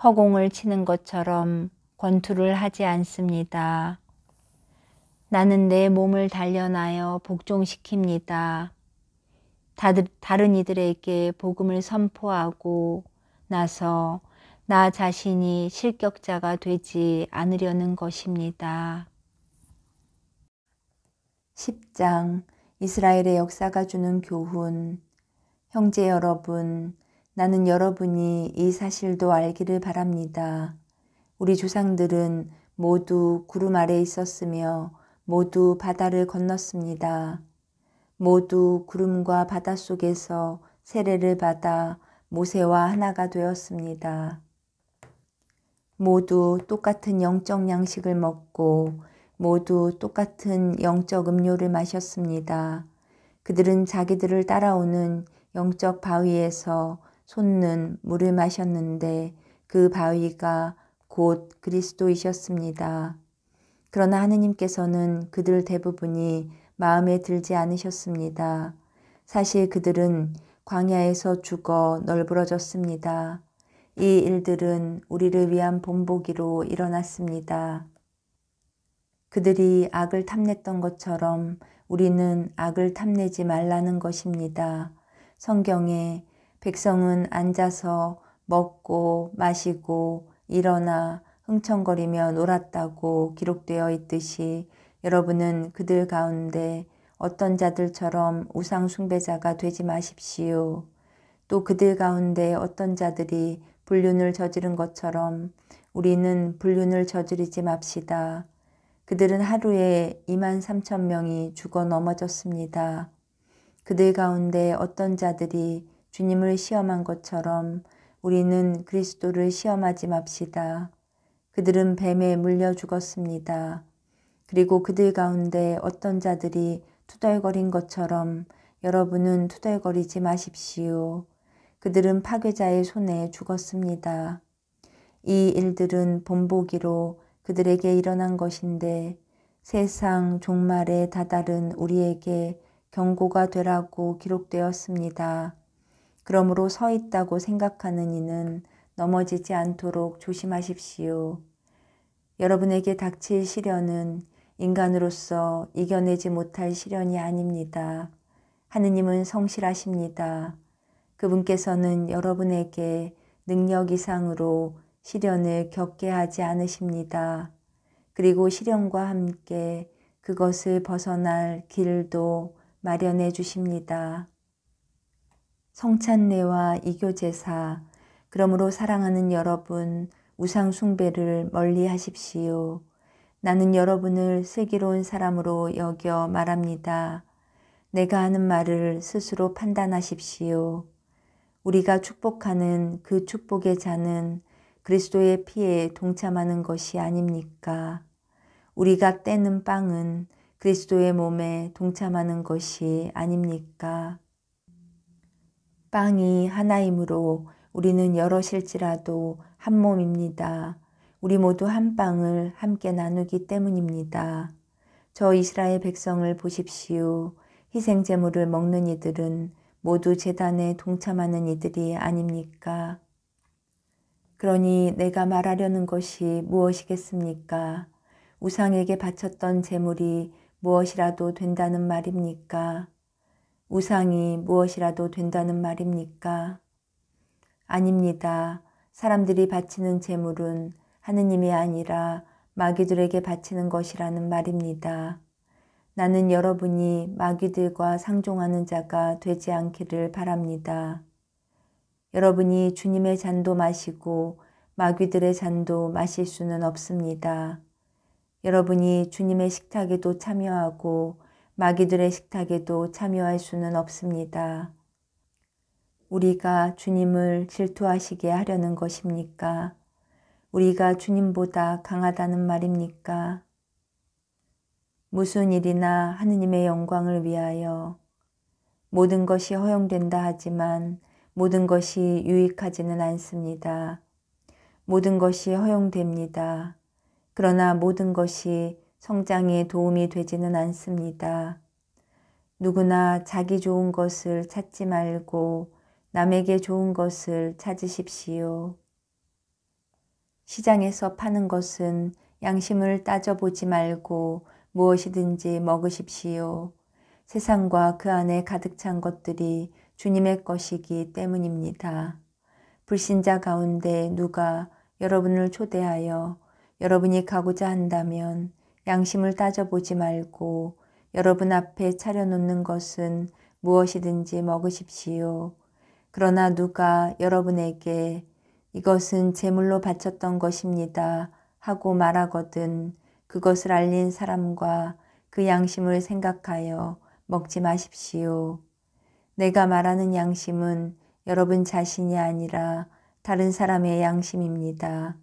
허공을 치는 것처럼 권투를 하지 않습니다. 나는 내 몸을 단련하여 복종시킵니다. 다른 이들에게 복음을 선포하고 나서 나 자신이 실격자가 되지 않으려는 것입니다. 10장 이스라엘의 역사가 주는 교훈. 형제 여러분, 나는 여러분이 이 사실도 알기를 바랍니다. 우리 조상들은 모두 구름 아래 있었으며 모두 바다를 건넜습니다. 모두 구름과 바다 속에서 세례를 받아 모세와 하나가 되었습니다. 모두 똑같은 영적 양식을 먹고 모두 똑같은 영적 음료를 마셨습니다. 그들은 자기들을 따라오는 영적 바위에서 솟는 물을 마셨는데 그 바위가 곧 그리스도이셨습니다. 그러나 하느님께서는 그들 대부분이 마음에 들지 않으셨습니다. 사실 그들은 광야에서 죽어 널브러졌습니다. 이 일들은 우리를 위한 본보기로 일어났습니다. 그들이 악을 탐냈던 것처럼 우리는 악을 탐내지 말라는 것입니다. 성경에 백성은 앉아서 먹고 마시고 일어나 흥청거리며 놀았다고 기록되어 있듯이 여러분은 그들 가운데 어떤 자들처럼 우상 숭배자가 되지 마십시오. 또 그들 가운데 어떤 자들이 불륜을 저지른 것처럼 우리는 불륜을 저지르지 맙시다. 그들은 하루에 23,000명이 죽어 넘어졌습니다. 그들 가운데 어떤 자들이 주님을 시험한 것처럼 우리는 그리스도를 시험하지 맙시다. 그들은 뱀에 물려 죽었습니다. 그리고 그들 가운데 어떤 자들이 투덜거린 것처럼 여러분은 투덜거리지 마십시오. 그들은 파괴자의 손에 죽었습니다. 이 일들은 본보기로 그들에게 일어난 것인데 세상 종말에 다다른 우리에게 경고가 되라고 기록되었습니다. 그러므로 서 있다고 생각하는 이는 넘어지지 않도록 조심하십시오. 여러분에게 닥칠 시련은 인간으로서 이겨내지 못할 시련이 아닙니다. 하느님은 성실하십니다. 그분께서는 여러분에게 능력 이상으로 시련을 겪게 하지 않으십니다. 그리고 시련과 함께 그것을 벗어날 길도 마련해 주십니다. 성찬례와 이교제사, 그러므로 사랑하는 여러분, 우상 숭배를 멀리 하십시오. 나는 여러분을 슬기로운 사람으로 여겨 말합니다. 내가 하는 말을 스스로 판단하십시오. 우리가 축복하는 그 축복의 잔은 그리스도의 피에 동참하는 것이 아닙니까? 우리가 떼는 빵은 그리스도의 몸에 동참하는 것이 아닙니까? 빵이 하나이므로 우리는 여럿일지라도 한 몸입니다. 우리 모두 한 빵을 함께 나누기 때문입니다. 저 이스라엘 백성을 보십시오. 희생제물을 먹는 이들은 모두 제단에 동참하는 이들이 아닙니까? 그러니 내가 말하려는 것이 무엇이겠습니까? 우상에게 바쳤던 제물이 무엇이라도 된다는 말입니까? 우상이 무엇이라도 된다는 말입니까? 아닙니다. 사람들이 바치는 제물은 하느님이 아니라 마귀들에게 바치는 것이라는 말입니다. 나는 여러분이 마귀들과 상종하는 자가 되지 않기를 바랍니다. 여러분이 주님의 잔도 마시고 마귀들의 잔도 마실 수는 없습니다. 여러분이 주님의 식탁에도 참여하고 마귀들의 식탁에도 참여할 수는 없습니다. 우리가 주님을 질투하시게 하려는 것입니까? 우리가 주님보다 강하다는 말입니까? 무슨 일이나 하느님의 영광을 위하여 모든 것이 허용된다 하지만 모든 것이 유익하지는 않습니다. 모든 것이 허용됩니다. 그러나 모든 것이 성장에 도움이 되지는 않습니다. 누구나 자기 좋은 것을 찾지 말고 남에게 좋은 것을 찾으십시오. 시장에서 파는 것은 양심을 따져보지 말고 무엇이든지 먹으십시오. 세상과 그 안에 가득 찬 것들이 주님의 것이기 때문입니다. 불신자 가운데 누가 여러분을 초대하여 여러분이 가고자 한다면 양심을 따져보지 말고 여러분 앞에 차려놓는 것은 무엇이든지 먹으십시오. 그러나 누가 여러분에게 이것은 제물로 바쳤던 것입니다 하고 말하거든 그것을 알린 사람과 그 양심을 생각하여 먹지 마십시오. 내가 말하는 양심은 여러분 자신이 아니라 다른 사람의 양심입니다.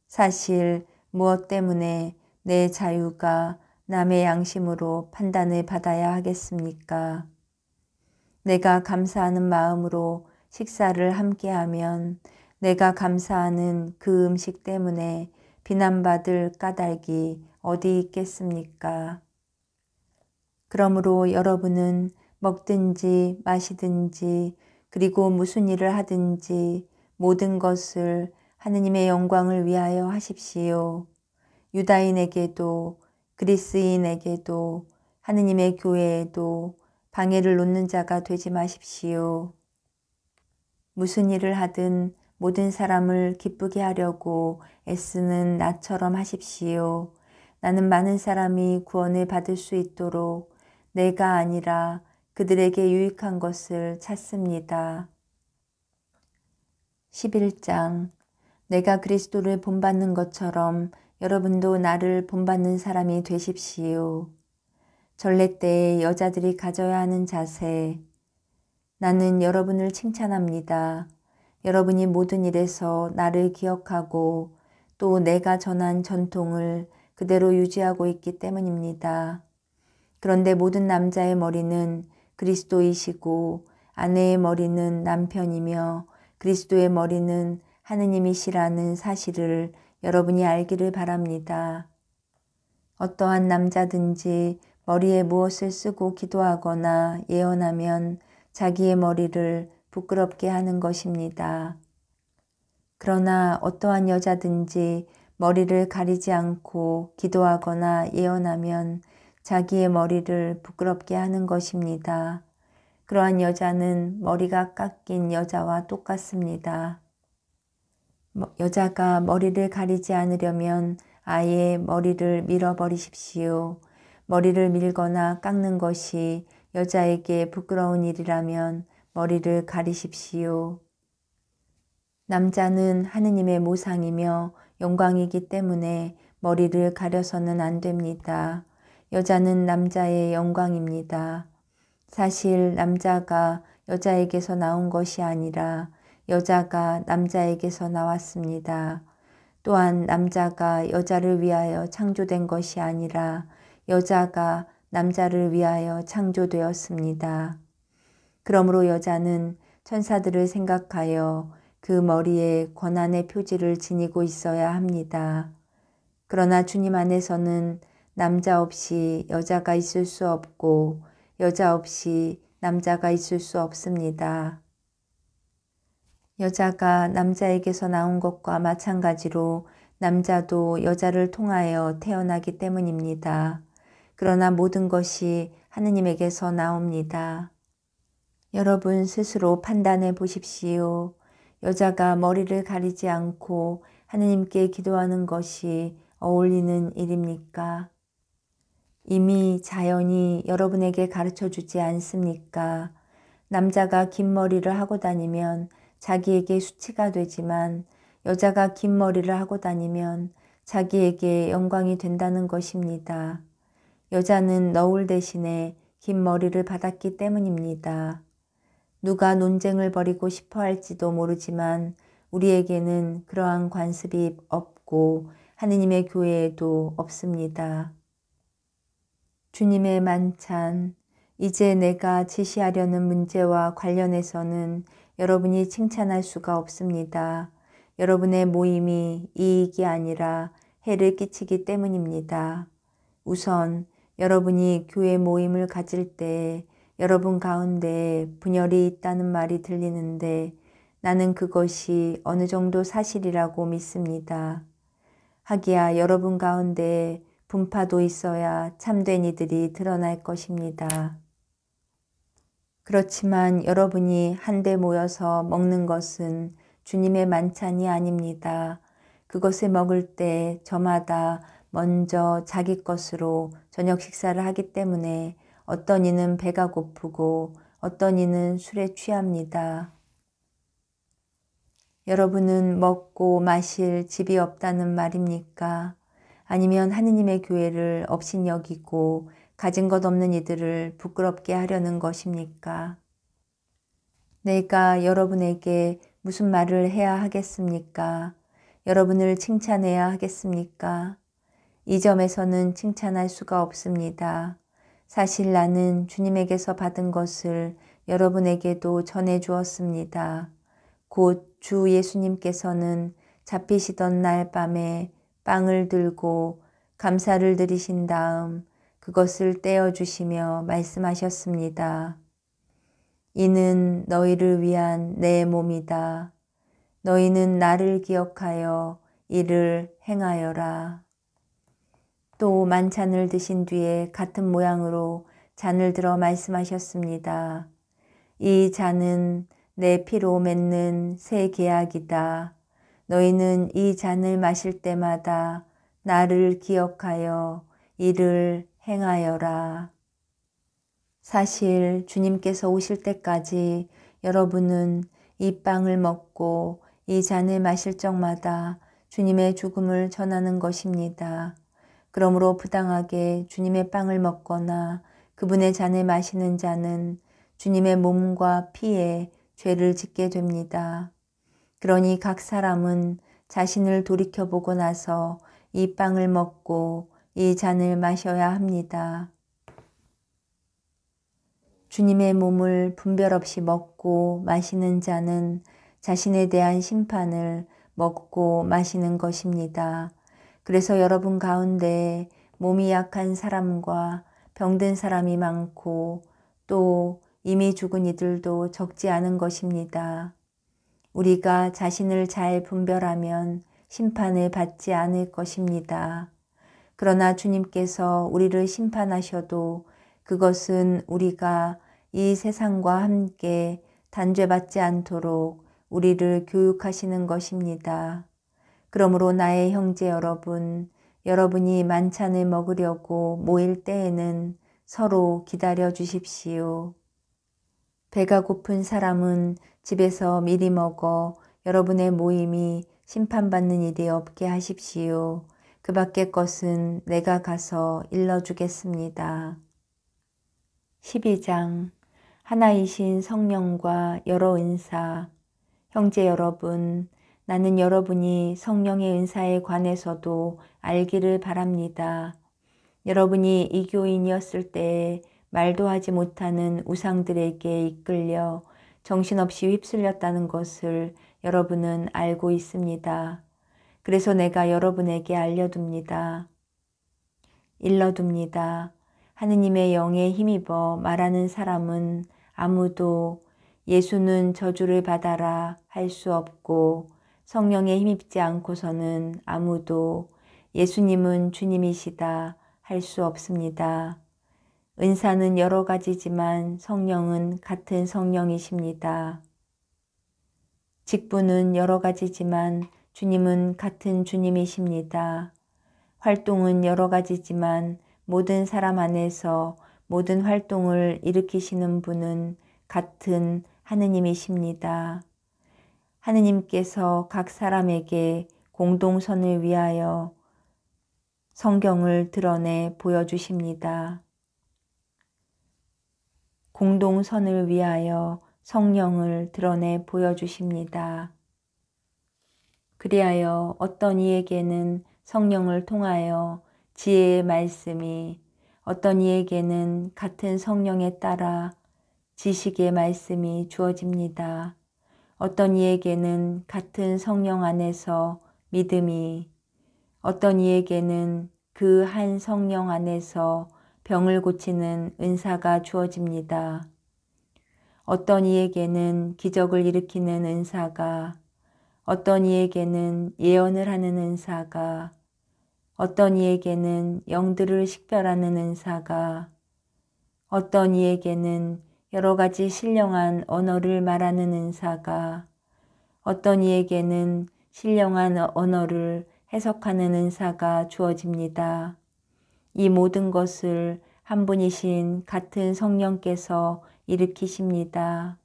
사실 무엇 때문에 내 자유가 남의 양심으로 판단을 받아야 하겠습니까? 내가 감사하는 마음으로 식사를 함께하면 내가 감사하는 그 음식 때문에 비난받을 까닭이 어디 있겠습니까? 그러므로 여러분은 먹든지 마시든지 그리고 무슨 일을 하든지 모든 것을 하느님의 영광을 위하여 하십시오. 유다인에게도 그리스인에게도 하느님의 교회에도 방해를 놓는 자가 되지 마십시오. 무슨 일을 하든 모든 사람을 기쁘게 하려고 애쓰는 나처럼 하십시오. 나는 많은 사람이 구원을 받을 수 있도록 내가 아니라 그들에게 유익한 것을 찾습니다. 11장 내가 그리스도를 본받는 것처럼 여러분도 나를 본받는 사람이 되십시오. 전례 때에 여자들이 가져야 하는 자세. 나는 여러분을 칭찬합니다. 여러분이 모든 일에서 나를 기억하고 또 내가 전한 전통을 그대로 유지하고 있기 때문입니다. 그런데 모든 남자의 머리는 그리스도이시고 아내의 머리는 남편이며 그리스도의 머리는 하느님이시라는 사실을 여러분이 알기를 바랍니다. 어떠한 남자든지 머리에 무엇을 쓰고 기도하거나 예언하면 자기의 머리를 부끄럽게 하는 것입니다. 그러나 어떠한 여자든지 머리를 가리지 않고 기도하거나 예언하면 자기의 머리를 부끄럽게 하는 것입니다. 그러한 여자는 머리가 깎인 여자와 똑같습니다. 여자가 머리를 가리지 않으려면 아예 머리를 밀어버리십시오. 머리를 밀거나 깎는 것이 여자에게 부끄러운 일이라면 머리를 가리십시오. 남자는 하느님의 모상이며 영광이기 때문에 머리를 가려서는 안 됩니다. 여자는 남자의 영광입니다. 사실 남자가 여자에게서 나온 것이 아니라 여자가 남자에게서 나왔습니다. 또한 남자가 여자를 위하여 창조된 것이 아니라 여자가 남자를 위하여 창조되었습니다. 그러므로 여자는 천사들을 생각하여 그 머리에 권한의 표지를 지니고 있어야 합니다. 그러나 주님 안에서는 남자 없이 여자가 있을 수 없고 여자 없이 남자가 있을 수 없습니다. 여자가 남자에게서 나온 것과 마찬가지로 남자도 여자를 통하여 태어나기 때문입니다. 그러나 모든 것이 하느님에게서 나옵니다. 여러분 스스로 판단해 보십시오. 여자가 머리를 가리지 않고 하느님께 기도하는 것이 어울리는 일입니까? 이미 자연이 여러분에게 가르쳐 주지 않습니까? 남자가 긴 머리를 하고 다니면 자기에게 수치가 되지만 여자가 긴 머리를 하고 다니면 자기에게 영광이 된다는 것입니다. 여자는 너울 대신에 긴 머리를 받았기 때문입니다. 누가 논쟁을 벌이고 싶어 할지도 모르지만 우리에게는 그러한 관습이 없고 하느님의 교회에도 없습니다. 주님의 만찬, 이제 내가 지시하려는 문제와 관련해서는 여러분이 칭찬할 수가 없습니다. 여러분의 모임이 이익이 아니라 해를 끼치기 때문입니다. 우선 여러분이 교회 모임을 가질 때 여러분 가운데 분열이 있다는 말이 들리는데 나는 그것이 어느 정도 사실이라고 믿습니다. 하기야 여러분 가운데 분파도 있어야 참된 이들이 드러날 것입니다. 그렇지만 여러분이 한데 모여서 먹는 것은 주님의 만찬이 아닙니다. 그것을 먹을 때 저마다 먼저 자기 것으로 저녁 식사를 하기 때문에 어떤 이는 배가 고프고 어떤 이는 술에 취합니다. 여러분은 먹고 마실 집이 없다는 말입니까? 아니면 하느님의 교회를 업신여기고 가진 것 없는 이들을 부끄럽게 하려는 것입니까? 내가 여러분에게 무슨 말을 해야 하겠습니까? 여러분을 칭찬해야 하겠습니까? 이 점에서는 칭찬할 수가 없습니다. 사실 나는 주님에게서 받은 것을 여러분에게도 전해 주었습니다. 곧 주 예수님께서는 잡히시던 날 밤에 빵을 들고 감사를 드리신 다음 그것을 떼어 주시며 말씀하셨습니다. 이는 너희를 위한 내 몸이다. 너희는 나를 기억하여 이를 행하여라. 또 만찬을 드신 뒤에 같은 모양으로 잔을 들어 말씀하셨습니다. 이 잔은 내 피로 맺는 새 계약이다. 너희는 이 잔을 마실 때마다 나를 기억하여 이를 행하여라. 사실 주님께서 오실 때까지 여러분은 이 빵을 먹고 이 잔을 마실 적마다 주님의 죽음을 전하는 것입니다. 그러므로 부당하게 주님의 빵을 먹거나 그분의 잔을 마시는 자는 주님의 몸과 피에 죄를 짓게 됩니다. 그러니 각 사람은 자신을 돌이켜보고 나서 이 빵을 먹고 이 잔을 마셔야 합니다. 주님의 몸을 분별 없이 먹고 마시는 자는 자신에 대한 심판을 먹고 마시는 것입니다. 그래서 여러분 가운데 몸이 약한 사람과 병든 사람이 많고 또 이미 죽은 이들도 적지 않은 것입니다. 우리가 자신을 잘 분별하면 심판을 받지 않을 것입니다. 그러나 주님께서 우리를 심판하셔도 그것은 우리가 이 세상과 함께 단죄받지 않도록 우리를 교육하시는 것입니다. 그러므로 나의 형제 여러분, 여러분이 만찬을 먹으려고 모일 때에는 서로 기다려 주십시오. 배가 고픈 사람은 집에서 미리 먹어 여러분의 모임이 심판받는 일이 없게 하십시오. 그 밖의 것은 내가 가서 일러주겠습니다. 12장 하나이신 성령과 여러 은사. 형제 여러분, 나는 여러분이 성령의 은사에 관해서도 알기를 바랍니다. 여러분이 이교인이었을 때에 말도 하지 못하는 우상들에게 이끌려 정신없이 휩쓸렸다는 것을 여러분은 알고 있습니다. 그래서 내가 여러분에게 일러둡니다. 하느님의 영에 힘입어 말하는 사람은 아무도 예수는 저주를 받아라 할 수 없고 성령에 힘입지 않고서는 아무도 예수님은 주님이시다 할 수 없습니다. 은사는 여러 가지지만 성령은 같은 성령이십니다. 직분은 여러 가지지만 주님은 같은 주님이십니다. 활동은 여러 가지지만 모든 사람 안에서 모든 활동을 일으키시는 분은 같은 하느님이십니다. 하느님께서 각 사람에게 공동선을 위하여 성경을 드러내 보여주십니다. 공동선을 위하여 성령을 드러내 보여주십니다. 그리하여 어떤 이에게는 성령을 통하여 지혜의 말씀이, 어떤 이에게는 같은 성령에 따라 지식의 말씀이 주어집니다. 어떤 이에게는 같은 성령 안에서 믿음이, 어떤 이에게는 그 한 성령 안에서 병을 고치는 은사가 주어집니다. 어떤 이에게는 기적을 일으키는 은사가, 어떤 이에게는 예언을 하는 은사가, 어떤 이에게는 영들을 식별하는 은사가, 어떤 이에게는 여러 가지 신령한 언어를 말하는 은사가, 어떤 이에게는 신령한 언어를 해석하는 은사가 주어집니다. 이 모든 것을 한 분이신 같은 성령께서 일으키십니다.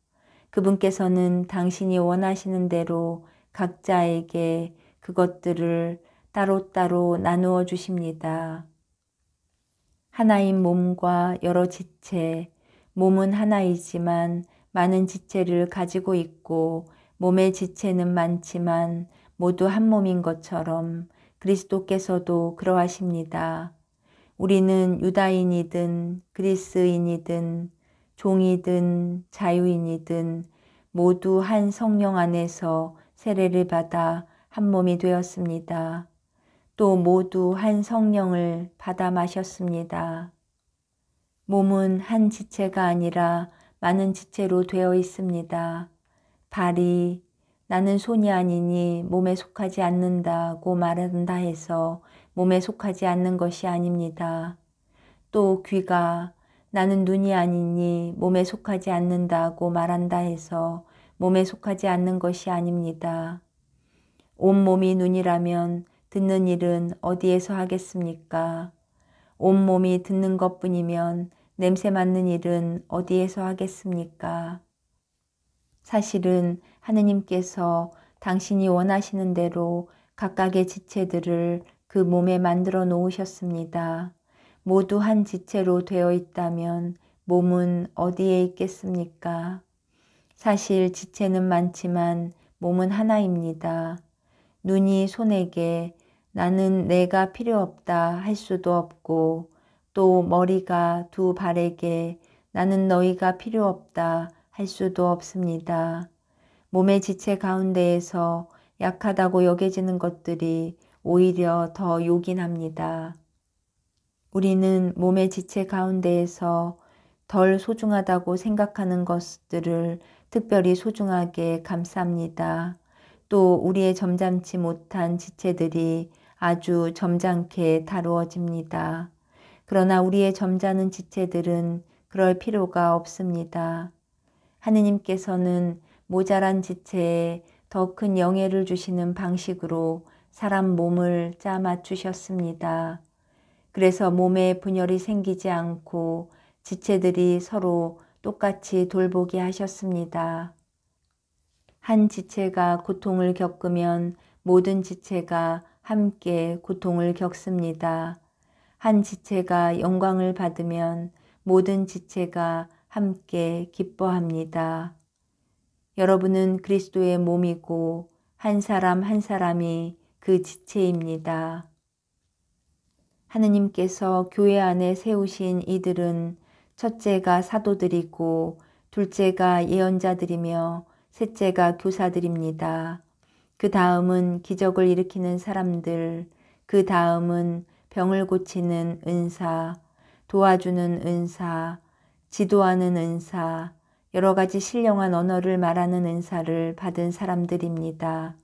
그분께서는 당신이 원하시는 대로 각자에게 그것들을 따로따로 나누어 주십니다. 하나인 몸과 여러 지체, 몸은 하나이지만 많은 지체를 가지고 있고 몸의 지체는 많지만 모두 한 몸인 것처럼 그리스도께서도 그러하십니다. 우리는 유다인이든 그리스인이든 종이든 자유인이든 모두 한 성령 안에서 세례를 받아 한 몸이 되었습니다. 또 모두 한 성령을 받아 마셨습니다. 몸은 한 지체가 아니라 많은 지체로 되어 있습니다. 발이 나는 손이 아니니 몸에 속하지 않는다고 말한다 해서 몸에 속하지 않는 것이 아닙니다. 또 귀가 나는 눈이 아니니 몸에 속하지 않는다고 말한다 해서 몸에 속하지 않는 것이 아닙니다. 온몸이 눈이라면 듣는 일은 어디에서 하겠습니까? 온몸이 듣는 것뿐이면 냄새 맡는 일은 어디에서 하겠습니까? 사실은 하느님께서 당신이 원하시는 대로 각각의 지체들을 그 몸에 만들어 놓으셨습니다. 모두 한 지체로 되어 있다면 몸은 어디에 있겠습니까? 사실 지체는 많지만 몸은 하나입니다. 눈이 손에게 나는 내가 필요 없다 할 수도 없고 또 머리가 두 발에게 나는 너희가 필요 없다 할 수도 없습니다. 몸의 지체 가운데에서 약하다고 여겨지는 것들이 오히려 더 요긴합니다. 우리는 몸의 지체 가운데에서 덜 소중하다고 생각하는 것들을 특별히 소중하게 감쌉니다. 또 우리의 점잖지 못한 지체들이 아주 점잖게 다루어집니다. 그러나 우리의 점잖은 지체들은 그럴 필요가 없습니다. 하느님께서는 모자란 지체에 더 큰 영예를 주시는 방식으로 사람 몸을 짜 맞추셨습니다. 그래서 몸에 분열이 생기지 않고 지체들이 서로 똑같이 돌보게 하셨습니다. 한 지체가 고통을 겪으면 모든 지체가 함께 고통을 겪습니다. 한 지체가 영광을 받으면 모든 지체가 함께 기뻐합니다. 여러분은 그리스도의 몸이고 한 사람 한 사람이 그 지체입니다. 하느님께서 교회 안에 세우신 이들은 첫째가 사도들이고 둘째가 예언자들이며 셋째가 교사들입니다. 그 다음은 기적을 일으키는 사람들, 그 다음은 병을 고치는 은사, 도와주는 은사, 지도하는 은사, 여러 가지 신령한 언어를 말하는 은사를 받은 사람들입니다.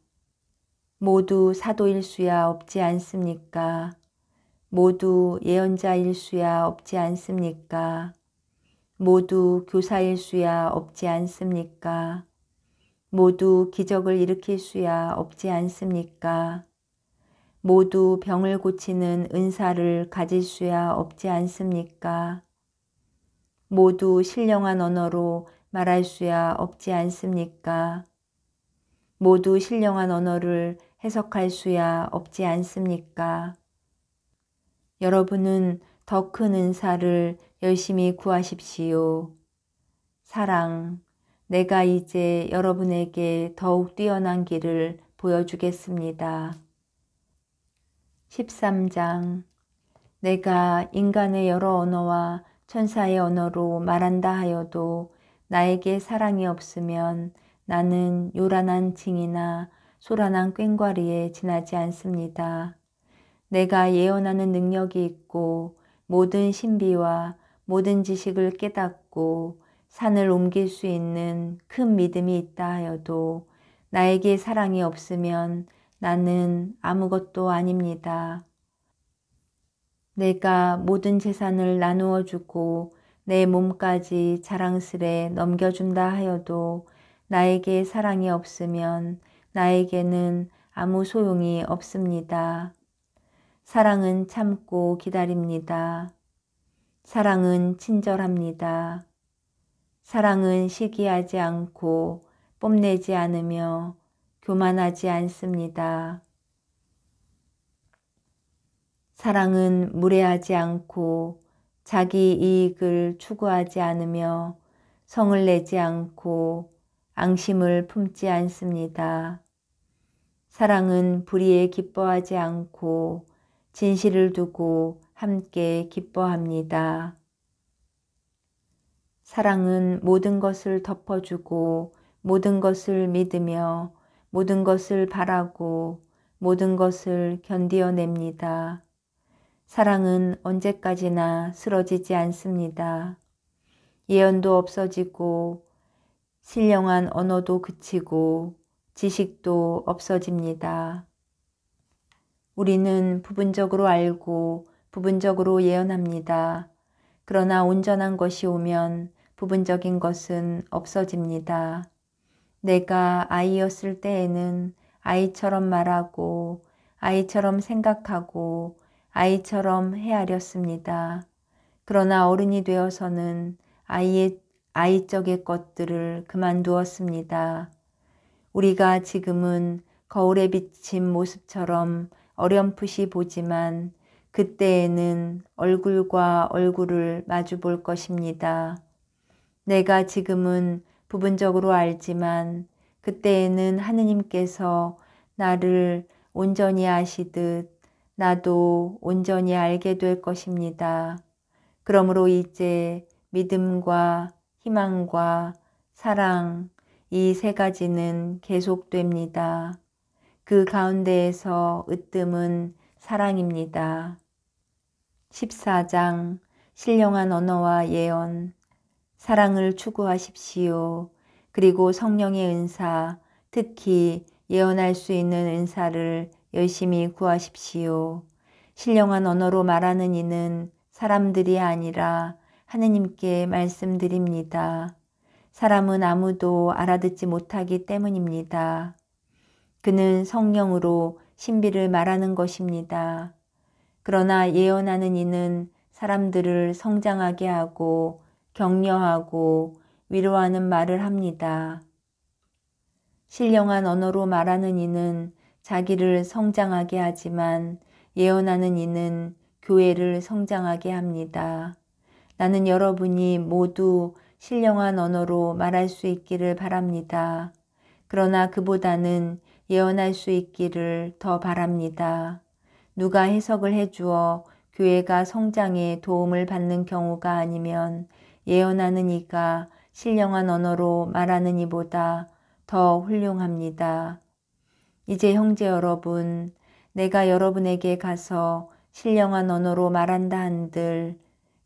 모두 사도일 수야 없지 않습니까? 모두 예언자일 수야 없지 않습니까? 모두 교사일 수야 없지 않습니까? 모두 기적을 일으킬 수야 없지 않습니까? 모두 병을 고치는 은사를 가질 수야 없지 않습니까? 모두 신령한 언어로 말할 수야 없지 않습니까? 모두 신령한 언어를 해석할 수야 없지 않습니까? 여러분은 더 큰 은사를 열심히 구하십시오. 사랑, 내가 이제 여러분에게 더욱 뛰어난 길을 보여주겠습니다. 13장 내가 인간의 여러 언어와 천사의 언어로 말한다 하여도 나에게 사랑이 없으면 나는 요란한 징이나 소란한 꽹과리에 지나지 않습니다. 내가 예언하는 능력이 있고 모든 신비와 모든 지식을 깨닫고 산을 옮길 수 있는 큰 믿음이 있다 하여도 나에게 사랑이 없으면 나는 아무것도 아닙니다. 내가 모든 재산을 나누어 주고 내 몸까지 자랑스레 넘겨준다 하여도 나에게 사랑이 없으면 나에게는 아무 소용이 없습니다. 사랑은 참고 기다립니다. 사랑은 친절합니다. 사랑은 시기하지 않고 뽐내지 않으며 교만하지 않습니다. 사랑은 무례하지 않고 자기 이익을 추구하지 않으며 성을 내지 않고 앙심을 품지 않습니다. 사랑은 불의에 기뻐하지 않고 진실을 두고 함께 기뻐합니다. 사랑은 모든 것을 덮어주고 모든 것을 믿으며 모든 것을 바라고 모든 것을 견디어냅니다. 사랑은 언제까지나 쓰러지지 않습니다. 예언도 없어지고 신령한 언어도 그치고 지식도 없어집니다. 우리는 부분적으로 알고 부분적으로 예언합니다. 그러나 온전한 것이 오면 부분적인 것은 없어집니다. 내가 아이였을 때에는 아이처럼 말하고 아이처럼 생각하고 아이처럼 헤아렸습니다. 그러나 어른이 되어서는 아이적의 것들을 그만두었습니다. 우리가 지금은 거울에 비친 모습처럼 어렴풋이 보지만 그때에는 얼굴과 얼굴을 마주 볼 것입니다. 내가 지금은 부분적으로 알지만 그때에는 하느님께서 나를 온전히 아시듯 나도 온전히 알게 될 것입니다. 그러므로 이제 믿음과 희망과 사랑 이 세 가지는 계속됩니다. 그 가운데에서 으뜸은 사랑입니다. 14장 신령한 언어와 예언. 사랑을 추구하십시오. 그리고 성령의 은사, 특히 예언할 수 있는 은사를 열심히 구하십시오. 신령한 언어로 말하는 이는 사람들이 아니라 하느님께 말씀드립니다. 사람은 아무도 알아듣지 못하기 때문입니다. 그는 성령으로 신비를 말하는 것입니다. 그러나 예언하는 이는 사람들을 성장하게 하고 격려하고 위로하는 말을 합니다. 신령한 언어로 말하는 이는 자기를 성장하게 하지만 예언하는 이는 교회를 성장하게 합니다. 나는 여러분이 모두 신령한 언어로 말할 수 있기를 바랍니다. 그러나 그보다는 예언할 수 있기를 더 바랍니다. 누가 해석을 해주어 교회가 성장에 도움을 받는 경우가 아니면 예언하는 이가 신령한 언어로 말하는 이보다 더 훌륭합니다. 이제 형제 여러분, 내가 여러분에게 가서 신령한 언어로 말한다 한들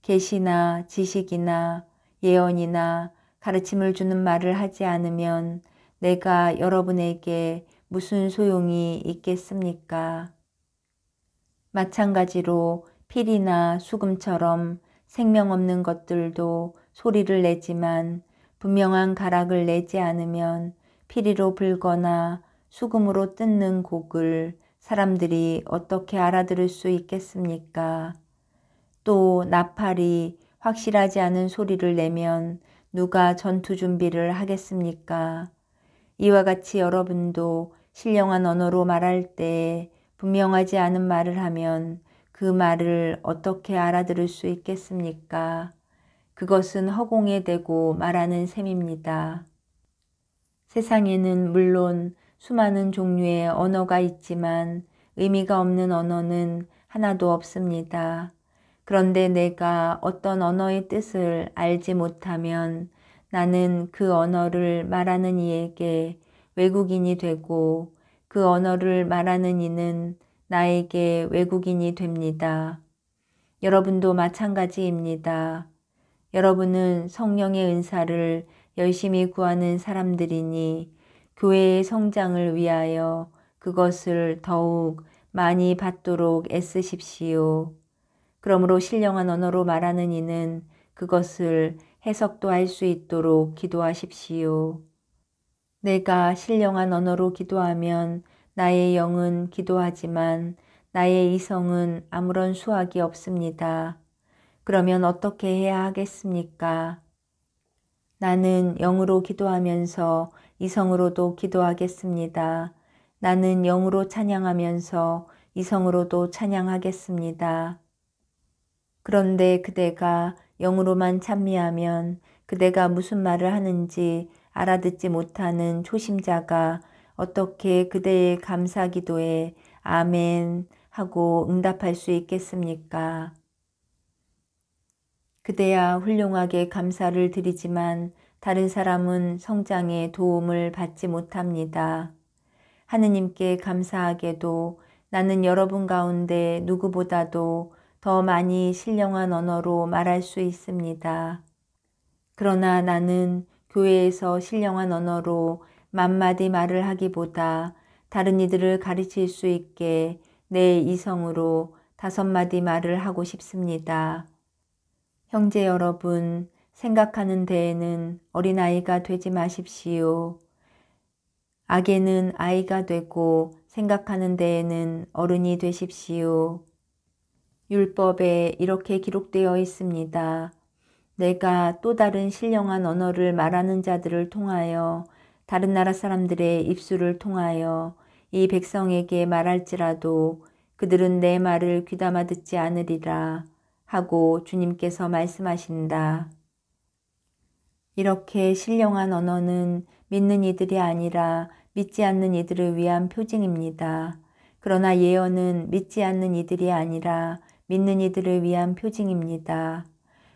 계시나 지식이나 예언이나 가르침을 주는 말을 하지 않으면 내가 여러분에게 무슨 소용이 있겠습니까? 마찬가지로 필이나 수금처럼 생명 없는 것들도 소리를 내지만 분명한 가락을 내지 않으면 피리로 불거나 수금으로 뜯는 곡을 사람들이 어떻게 알아들을 수 있겠습니까? 또 나팔이 확실하지 않은 소리를 내면 누가 전투 준비를 하겠습니까? 이와 같이 여러분도 신령한 언어로 말할 때 분명하지 않은 말을 하면 그 말을 어떻게 알아들을 수 있겠습니까? 그것은 허공에 대고 말하는 셈입니다. 세상에는 물론 수많은 종류의 언어가 있지만 의미가 없는 언어는 하나도 없습니다. 그런데 내가 어떤 언어의 뜻을 알지 못하면 나는 그 언어를 말하는 이에게 외국인이 되고 그 언어를 말하는 이는 나에게 외국인이 됩니다. 여러분도 마찬가지입니다. 여러분은 성령의 은사를 열심히 구하는 사람들이니 교회의 성장을 위하여 그것을 더욱 많이 받도록 애쓰십시오. 그러므로 신령한 언어로 말하는 이는 그것을 해석도 할 수 있도록 기도하십시오. 내가 신령한 언어로 기도하면 나의 영은 기도하지만 나의 이성은 아무런 수확이 없습니다. 그러면 어떻게 해야 하겠습니까? 나는 영으로 기도하면서 이성으로도 기도하겠습니다. 나는 영으로 찬양하면서 이성으로도 찬양하겠습니다. 그런데 그대가 영으로만 찬미하면 그대가 무슨 말을 하는지 알아듣지 못하는 초심자가 어떻게 그대의 감사 기도에 아멘 하고 응답할 수 있겠습니까? 그대야 훌륭하게 감사를 드리지만 다른 사람은 성장에 도움을 받지 못합니다. 하느님께 감사하게도 나는 여러분 가운데 누구보다도 더 많이 신령한 언어로 말할 수 있습니다. 그러나 나는 교회에서 신령한 언어로 만마디 말을 하기보다 다른 이들을 가르칠 수 있게 내 이성으로 5마디 말을 하고 싶습니다. 형제 여러분, 생각하는 데에는 어린아이가 되지 마십시오. 악에는 아이가 되고 생각하는 데에는 어른이 되십시오. 율법에 이렇게 기록되어 있습니다. 내가 또 다른 신령한 언어를 말하는 자들을 통하여 다른 나라 사람들의 입술을 통하여 이 백성에게 말할지라도 그들은 내 말을 귀담아 듣지 않으리라 하고 주님께서 말씀하신다. 이렇게 신령한 언어는 믿는 이들이 아니라 믿지 않는 이들을 위한 표징입니다. 그러나 예언은 믿지 않는 이들이 아니라 믿는 이들을 위한 표징입니다.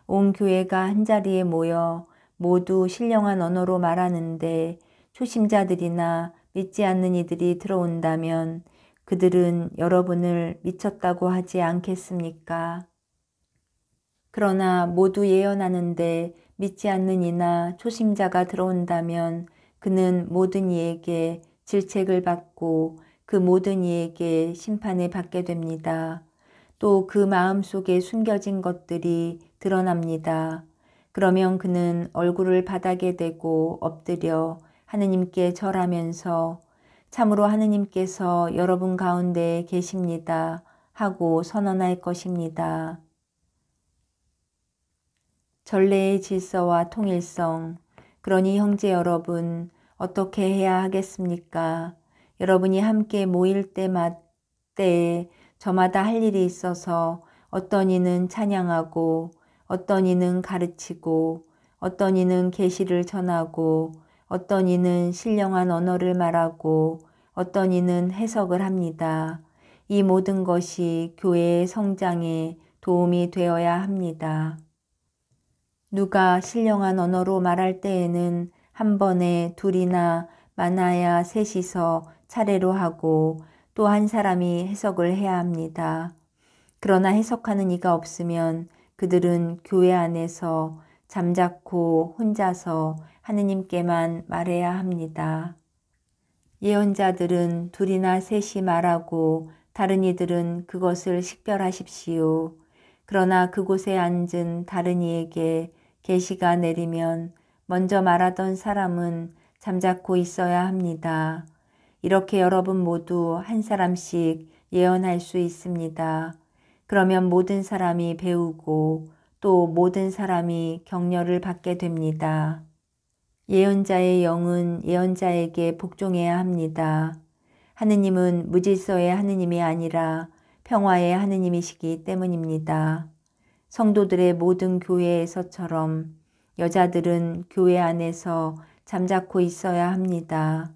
온 교회가 한자리에 모여 모두 신령한 언어로 말하는데 초심자들이나 믿지 않는 이들이 들어온다면 그들은 여러분을 미쳤다고 하지 않겠습니까? 그러나 모두 예언하는데 믿지 않는 이나 초심자가 들어온다면 그는 모든 이에게 질책을 받고 그 모든 이에게 심판을 받게 됩니다. 또 그 마음속에 숨겨진 것들이 드러납니다. 그러면 그는 얼굴을 바닥에 대고 엎드려 하느님께 절하면서 참으로 하느님께서 여러분 가운데 계십니다 하고 선언할 것입니다. 전례의 질서와 통일성. 그러니 형제 여러분, 어떻게 해야 하겠습니까? 여러분이 함께 모일 때에 저마다 할 일이 있어서 어떤 이는 찬양하고 어떤 이는 가르치고 어떤 이는 계시를 전하고 어떤 이는 신령한 언어를 말하고 어떤 이는 해석을 합니다. 이 모든 것이 교회의 성장에 도움이 되어야 합니다. 누가 신령한 언어로 말할 때에는 한 번에 둘이나 많아야 셋이서 차례로 하고 또 한 사람이 해석을 해야 합니다. 그러나 해석하는 이가 없으면 그들은 교회 안에서 잠자코 혼자서 하느님께만 말해야 합니다. 예언자들은 둘이나 셋이 말하고 다른 이들은 그것을 식별하십시오. 그러나 그곳에 앉은 다른 이에게 계시가 내리면 먼저 말하던 사람은 잠자코 있어야 합니다. 이렇게 여러분 모두 한 사람씩 예언할 수 있습니다. 그러면 모든 사람이 배우고 또 모든 사람이 격려를 받게 됩니다. 예언자의 영은 예언자에게 복종해야 합니다. 하느님은 무질서의 하느님이 아니라 평화의 하느님이시기 때문입니다. 성도들의 모든 교회에서처럼 여자들은 교회 안에서 잠자코 있어야 합니다.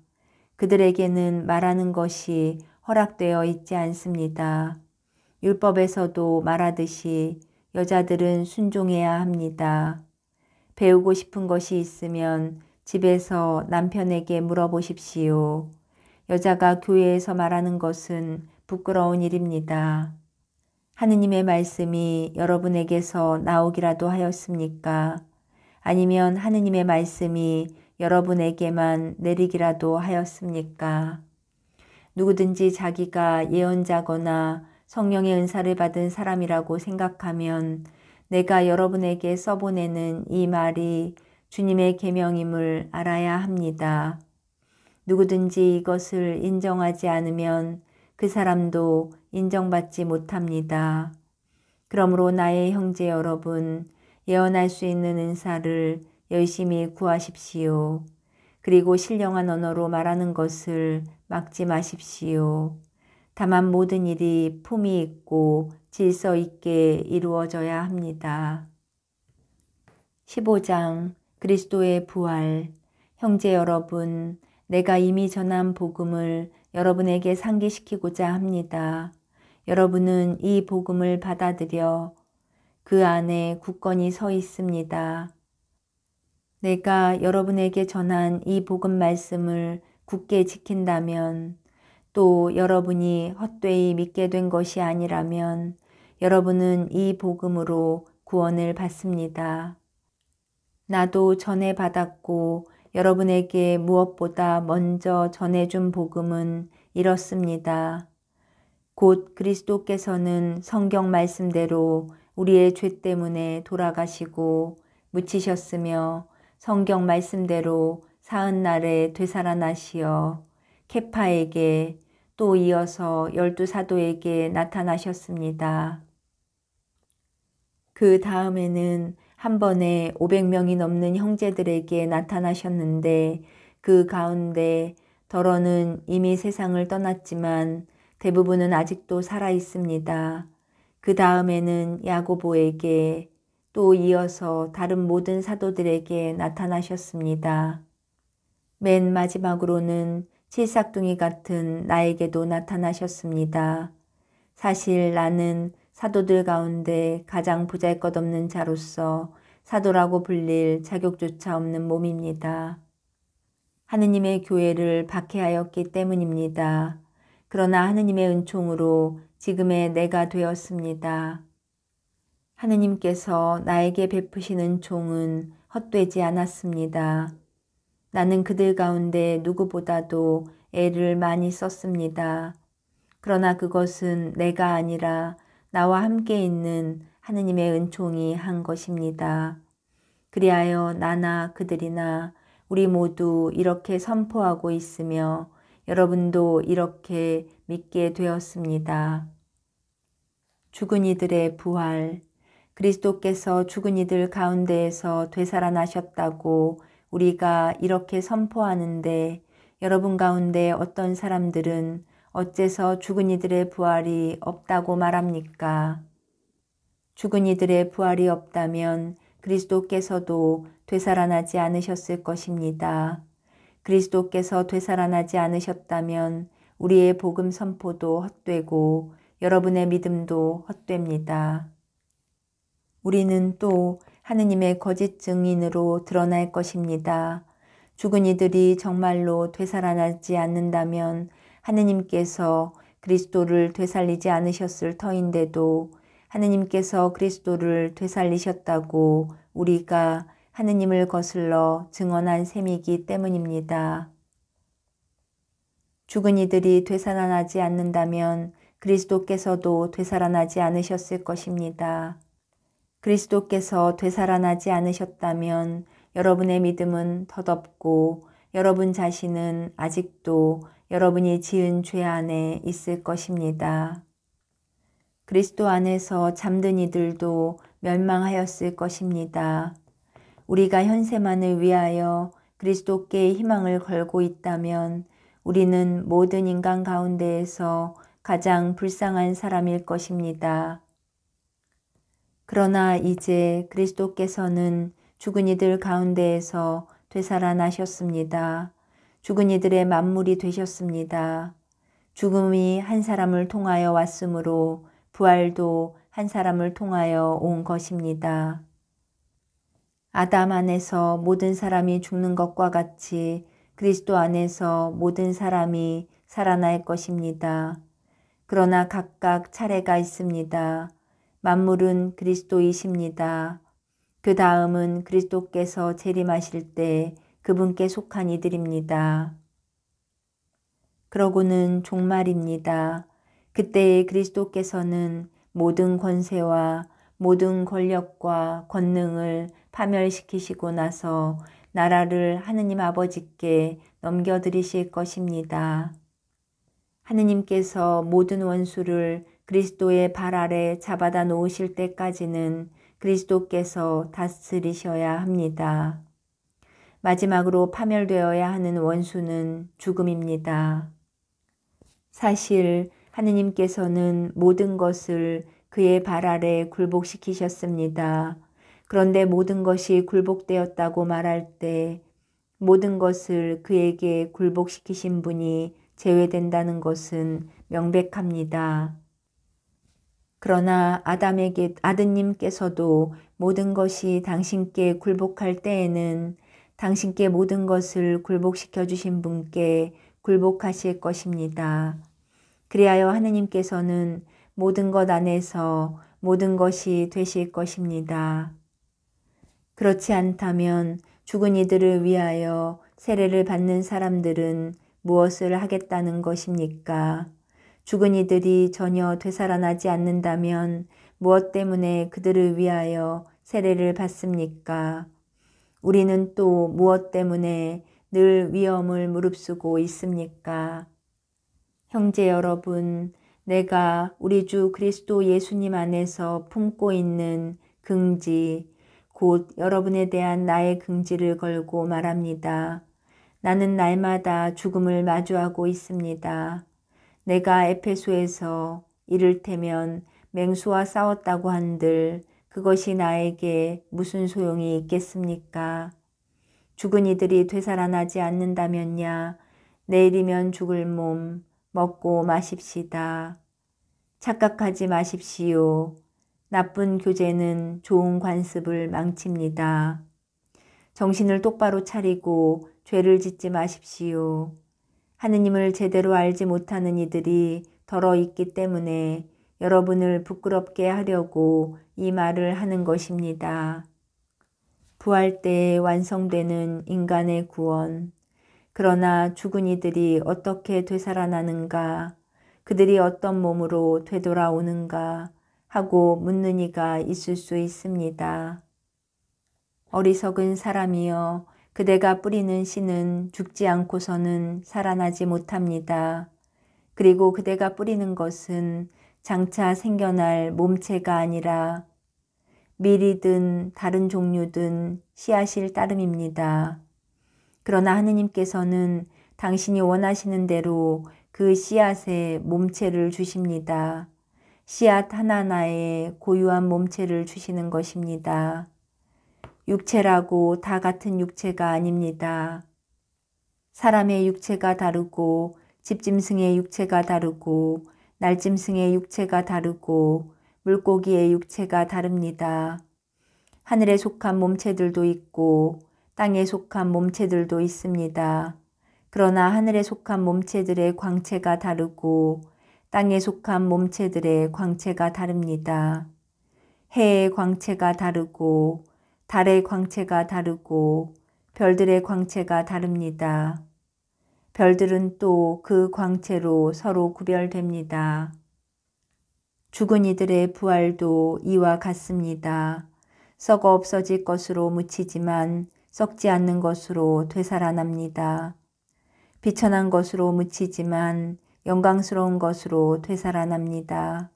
그들에게는 말하는 것이 허락되어 있지 않습니다. 율법에서도 말하듯이 여자들은 순종해야 합니다. 배우고 싶은 것이 있으면 집에서 남편에게 물어보십시오. 여자가 교회에서 말하는 것은 부끄러운 일입니다. 하느님의 말씀이 여러분에게서 나오기라도 하였습니까? 아니면 하느님의 말씀이 여러분에게만 내리기라도 하였습니까? 누구든지 자기가 예언자거나 성령의 은사를 받은 사람이라고 생각하면 내가 여러분에게 써보내는 이 말이 주님의 계명임을 알아야 합니다. 누구든지 이것을 인정하지 않으면 그 사람도 인정받지 못합니다. 그러므로 나의 형제 여러분, 예언할 수 있는 은사를 열심히 구하십시오. 그리고 신령한 언어로 말하는 것을 막지 마십시오. 다만 모든 일이 품위 있고 질서 있게 이루어져야 합니다. 15장 그리스도의 부활. 형제 여러분, 내가 이미 전한 복음을 여러분에게 상기시키고자 합니다. 여러분은 이 복음을 받아들여 그 안에 굳건히 서 있습니다. 내가 여러분에게 전한 이 복음 말씀을 굳게 지킨다면, 또 여러분이 헛되이 믿게 된 것이 아니라면 여러분은 이 복음으로 구원을 받습니다. 나도 전해 받았고 여러분에게 무엇보다 먼저 전해준 복음은 이렇습니다. 곧 그리스도께서는 성경 말씀대로 우리의 죄 때문에 돌아가시고 묻히셨으며 성경 말씀대로 사흘날에 되살아나시어 케파에게 또 이어서 12사도에게 나타나셨습니다. 그 다음에는 한 번에 500명이 넘는 형제들에게 나타나셨는데 그 가운데 더러는 이미 세상을 떠났지만 대부분은 아직도 살아 있습니다. 그 다음에는 야고보에게 또 이어서 다른 모든 사도들에게 나타나셨습니다. 맨 마지막으로는 칠삭둥이 같은 나에게도 나타나셨습니다. 사실 나는 사도들 가운데 가장 보잘것없는 자로서 사도라고 불릴 자격조차 없는 몸입니다. 하느님의 교회를 박해하였기 때문입니다. 그러나 하느님의 은총으로 지금의 내가 되었습니다. 하느님께서 나에게 베푸신 은총은 헛되지 않았습니다. 나는 그들 가운데 누구보다도 애를 많이 썼습니다. 그러나 그것은 내가 아니라 나와 함께 있는 하느님의 은총이 한 것입니다. 그리하여 나나 그들이나 우리 모두 이렇게 선포하고 있으며 여러분도 이렇게 믿게 되었습니다. 죽은 이들의 부활, 그리스도께서 죽은 이들 가운데에서 되살아나셨다고 우리가 이렇게 선포하는데 여러분 가운데 어떤 사람들은 어째서 죽은 이들의 부활이 없다고 말합니까? 죽은 이들의 부활이 없다면 그리스도께서도 되살아나지 않으셨을 것입니다. 그리스도께서 되살아나지 않으셨다면 우리의 복음 선포도 헛되고 여러분의 믿음도 헛됩니다. 우리는 또 하느님의 거짓 증인으로 드러날 것입니다. 죽은 이들이 정말로 되살아나지 않는다면 하느님께서 그리스도를 되살리지 않으셨을 터인데도 하느님께서 그리스도를 되살리셨다고 우리가 하느님을 거슬러 증언한 셈이기 때문입니다. 죽은 이들이 되살아나지 않는다면 그리스도께서도 되살아나지 않으셨을 것입니다. 그리스도께서 되살아나지 않으셨다면 여러분의 믿음은 덧없고 여러분 자신은 아직도 여러분이 지은 죄 안에 있을 것입니다. 그리스도 안에서 잠든 이들도 멸망하였을 것입니다. 우리가 현세만을 위하여 그리스도께 희망을 걸고 있다면 우리는 모든 인간 가운데에서 가장 불쌍한 사람일 것입니다. 그러나 이제 그리스도께서는 죽은 이들 가운데에서 되살아나셨습니다. 죽은 이들의 만물이 되셨습니다. 죽음이 한 사람을 통하여 왔으므로 부활도 한 사람을 통하여 온 것입니다. 아담 안에서 모든 사람이 죽는 것과 같이 그리스도 안에서 모든 사람이 살아날 것입니다. 그러나 각각 차례가 있습니다. 만물은 그리스도이십니다. 그 다음은 그리스도께서 재림하실 때 그분께 속한 이들입니다. 그러고는 종말입니다. 그때의 그리스도께서는 모든 권세와 모든 권력과 권능을 파멸시키시고 나서 나라를 하느님 아버지께 넘겨드리실 것입니다. 하느님께서 모든 원수를 그리스도의 발 아래 잡아다 놓으실 때까지는 그리스도께서 다스리셔야 합니다. 마지막으로 파멸되어야 하는 원수는 죽음입니다. 사실 하느님께서는 모든 것을 그의 발 아래 굴복시키셨습니다. 그런데 모든 것이 굴복되었다고 말할 때 모든 것을 그에게 굴복시키신 분이 제외된다는 것은 명백합니다. 그러나 아드님께서도 모든 것이 당신께 굴복할 때에는 당신께 모든 것을 굴복시켜 주신 분께 굴복하실 것입니다. 그리하여 하느님께서는 모든 것 안에서 모든 것이 되실 것입니다. 그렇지 않다면 죽은 이들을 위하여 세례를 받는 사람들은 무엇을 하겠다는 것입니까? 죽은 이들이 전혀 되살아나지 않는다면 무엇 때문에 그들을 위하여 세례를 받습니까? 우리는 또 무엇 때문에 늘 위험을 무릅쓰고 있습니까? 형제 여러분, 내가 우리 주 그리스도 예수님 안에서 품고 있는 긍지, 곧 여러분에 대한 나의 긍지를 걸고 말합니다. 나는 날마다 죽음을 마주하고 있습니다. 내가 에페소에서 이를테면 맹수와 싸웠다고 한들 그것이 나에게 무슨 소용이 있겠습니까? 죽은 이들이 되살아나지 않는다면야 내일이면 죽을 몸 먹고 마십시다. 착각하지 마십시오. 나쁜 교제는 좋은 관습을 망칩니다. 정신을 똑바로 차리고 죄를 짓지 마십시오. 하느님을 제대로 알지 못하는 이들이 덜어 있기 때문에 여러분을 부끄럽게 하려고 이 말을 하는 것입니다. 부활 때에 완성되는 인간의 구원. 그러나 죽은 이들이 어떻게 되살아나는가, 그들이 어떤 몸으로 되돌아오는가 하고 묻는 이가 있을 수 있습니다. 어리석은 사람이여, 그대가 뿌리는 씨는 죽지 않고서는 살아나지 못합니다. 그리고 그대가 뿌리는 것은 장차 생겨날 몸체가 아니라 밀이든 다른 종류든 씨앗일 따름입니다. 그러나 하느님께서는 당신이 원하시는 대로 그 씨앗에 몸체를 주십니다. 씨앗 하나하나에 고유한 몸체를 주시는 것입니다. 육체라고 다 같은 육체가 아닙니다. 사람의 육체가 다르고 집짐승의 육체가 다르고 날짐승의 육체가 다르고 물고기의 육체가 다릅니다. 하늘에 속한 몸체들도 있고 땅에 속한 몸체들도 있습니다. 그러나 하늘에 속한 몸체들의 광채가 다르고 땅에 속한 몸체들의 광채가 다릅니다. 해의 광채가 다르고 달의 광채가 다르고 별들의 광채가 다릅니다. 별들은 또 그 광채로 서로 구별됩니다. 죽은 이들의 부활도 이와 같습니다. 썩어 없어질 것으로 묻히지만 썩지 않는 것으로 되살아납니다. 비천한 것으로 묻히지만 영광스러운 것으로 되살아납니다.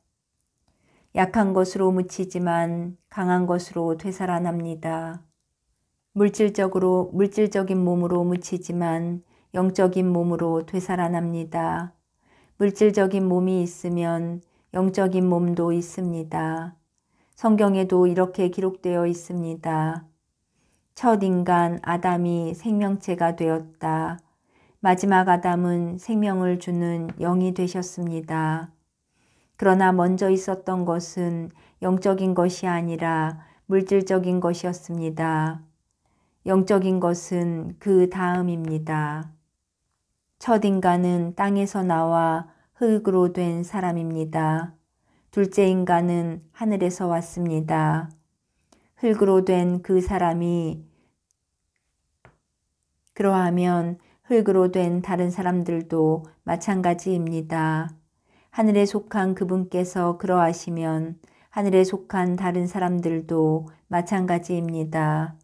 약한 것으로 묻히지만 강한 것으로 되살아납니다. 물질적인 몸으로 묻히지만 영적인 몸으로 되살아납니다. 물질적인 몸이 있으면 영적인 몸도 있습니다. 성경에도 이렇게 기록되어 있습니다. 첫 인간 아담이 생명체가 되었다. 마지막 아담은 생명을 주는 영이 되셨습니다. 그러나 먼저 있었던 것은 영적인 것이 아니라 물질적인 것이었습니다. 영적인 것은 그 다음입니다. 첫 인간은 땅에서 나와 흙으로 된 사람입니다. 둘째 인간은 하늘에서 왔습니다. 흙으로 된 그 사람이 그러하면 흙으로 된 다른 사람들도 마찬가지입니다. 하늘에 속한 그분께서 그러하시면 하늘에 속한 다른 사람들도 마찬가지입니다.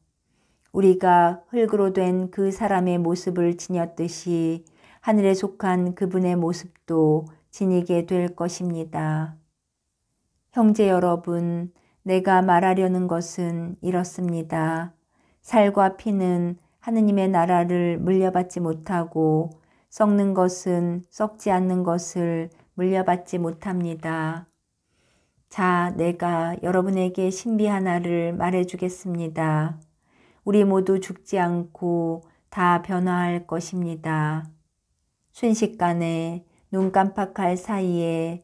우리가 흙으로 된 그 사람의 모습을 지녔듯이 하늘에 속한 그분의 모습도 지니게 될 것입니다. 형제 여러분, 내가 말하려는 것은 이렇습니다. 살과 피는 하느님의 나라를 물려받지 못하고 썩는 것은 썩지 않는 것을 물려받지 못합니다. 자, 내가 여러분에게 신비 하나를 말해주겠습니다. 우리 모두 죽지 않고 다 변화할 것입니다. 순식간에 눈 깜빡할 사이에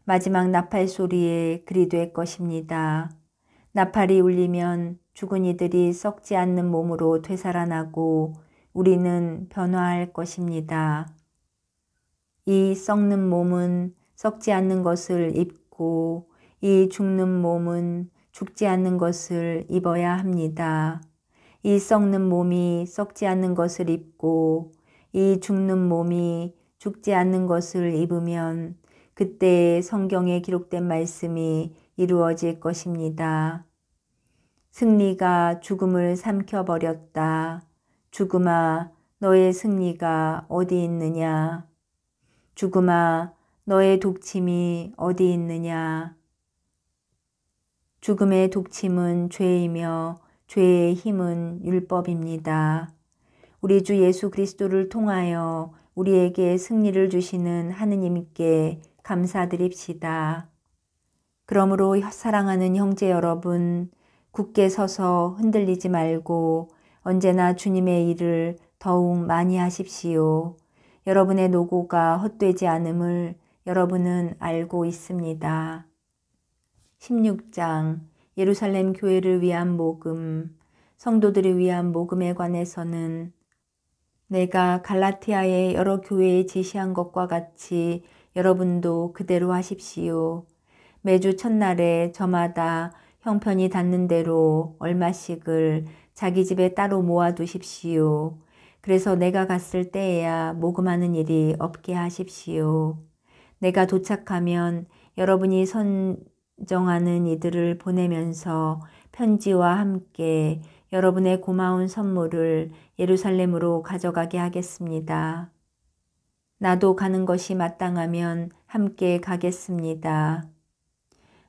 마지막 나팔 소리에 그리 될 것입니다. 나팔이 울리면 죽은 이들이 썩지 않는 몸으로 되살아나고 우리는 변화할 것입니다. 이 썩는 몸은 썩지 않는 것을 입고 이 죽는 몸은 죽지 않는 것을 입어야 합니다. 이 썩는 몸이 썩지 않는 것을 입고 이 죽는 몸이 죽지 않는 것을 입으면 그때 성경에 기록된 말씀이 이루어질 것입니다. 승리가 죽음을 삼켜버렸다. 죽음아, 너의 승리가 어디 있느냐? 죽음아, 너의 독침이 어디 있느냐? 죽음의 독침은 죄이며 죄의 힘은 율법입니다. 우리 주 예수 그리스도를 통하여 우리에게 승리를 주시는 하느님께 감사드립시다. 그러므로 사랑하는 형제 여러분, 굳게 서서 흔들리지 말고 언제나 주님의 일을 더욱 많이 하십시오. 여러분의 노고가 헛되지 않음을 여러분은 알고 있습니다. 16장 예루살렘 교회를 위한 모금, 성도들을 위한 모금에 관해서는 내가 갈라티아의 여러 교회에 지시한 것과 같이 여러분도 그대로 하십시오. 매주 첫날에 저마다 형편이 닿는 대로 얼마씩을 자기 집에 따로 모아두십시오. 그래서 내가 갔을 때에야 모금하는 일이 없게 하십시오. 내가 도착하면 여러분이 선정하는 이들을 보내면서 편지와 함께 여러분의 고마운 선물을 예루살렘으로 가져가게 하겠습니다. 나도 가는 것이 마땅하면 함께 가겠습니다.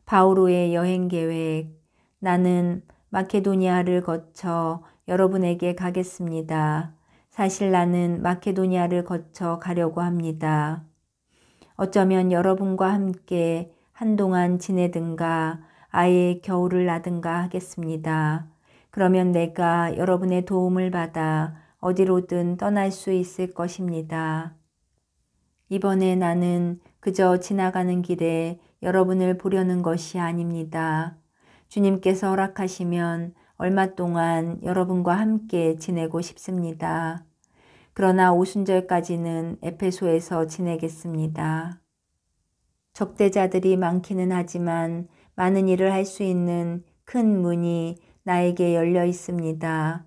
바오로의 여행 계획. 나는 마케도니아를 거쳐 여러분에게 가겠습니다. 사실 나는 마케도니아를 거쳐 가려고 합니다. 어쩌면 여러분과 함께 한동안 지내든가 아예 겨울을 나든가 하겠습니다. 그러면 내가 여러분의 도움을 받아 어디로든 떠날 수 있을 것입니다. 이번에 나는 그저 지나가는 길에 여러분을 보려는 것이 아닙니다. 주님께서 허락하시면 얼마 동안 여러분과 함께 지내고 싶습니다. 그러나 오순절까지는 에페소에서 지내겠습니다. 적대자들이 많기는 하지만 많은 일을 할 수 있는 큰 문이 나에게 열려 있습니다.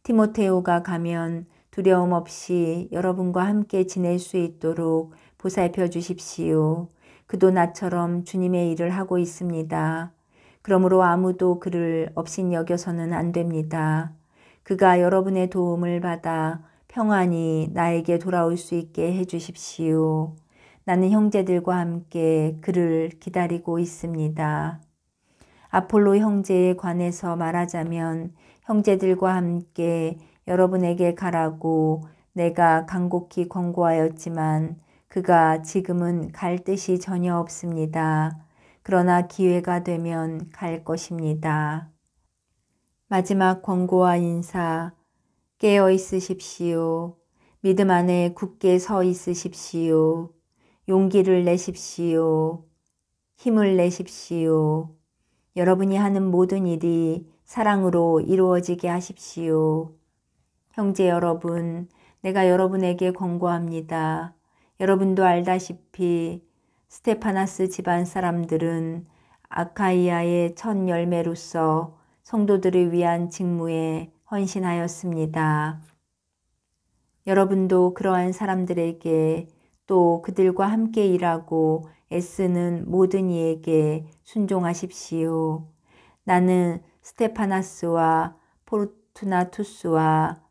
디모데오가 가면 두려움 없이 여러분과 함께 지낼 수 있도록 보살펴 주십시오. 그도 나처럼 주님의 일을 하고 있습니다. 그러므로 아무도 그를 업신여겨서는 안 됩니다. 그가 여러분의 도움을 받아 평안히 나에게 돌아올 수 있게 해 주십시오. 나는 형제들과 함께 그를 기다리고 있습니다. 아폴로 형제에 관해서 말하자면 형제들과 함께 여러분에게 가라고 내가 간곡히 권고하였지만 그가 지금은 갈 뜻이 전혀 없습니다. 그러나 기회가 되면 갈 것입니다. 마지막 권고와 인사. 깨어 있으십시오. 믿음 안에 굳게 서 있으십시오. 용기를 내십시오. 힘을 내십시오. 여러분이 하는 모든 일이 사랑으로 이루어지게 하십시오. 형제 여러분, 내가 여러분에게 권고합니다. 여러분도 알다시피 스테파나스 집안 사람들은 아카이아의 첫 열매로서 성도들을 위한 직무에 헌신하였습니다. 여러분도 그러한 사람들에게 또 그들과 함께 일하고 애쓰는 모든 이에게 순종하십시오. 나는 스테파나스와 포르투나투스와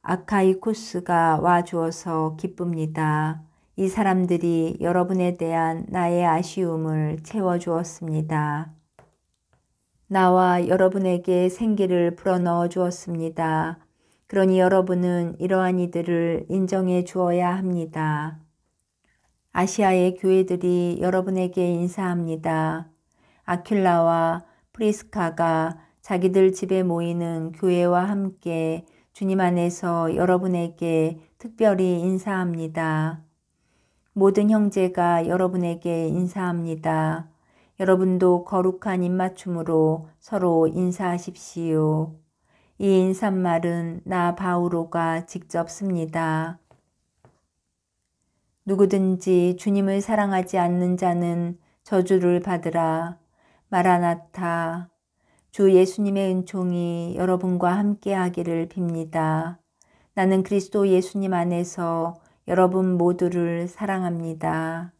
아카이코스가 와주어서 기쁩니다. 이 사람들이 여러분에 대한 나의 아쉬움을 채워주었습니다. 나와 여러분에게 생기를 불어넣어 주었습니다. 그러니 여러분은 이러한 이들을 인정해 주어야 합니다. 아시아의 교회들이 여러분에게 인사합니다. 아큘라와 프리스카가 자기들 집에 모이는 교회와 함께 주님 안에서 여러분에게 특별히 인사합니다. 모든 형제가 여러분에게 인사합니다. 여러분도 거룩한 입맞춤으로 서로 인사하십시오. 이 인사말은 나 바오로가 직접 씁니다. 누구든지 주님을 사랑하지 않는 자는 저주를 받으라. 마라나타. 주 예수님의 은총이 여러분과 함께 하기를 빕니다. 나는 그리스도 예수님 안에서 여러분 모두를 사랑합니다.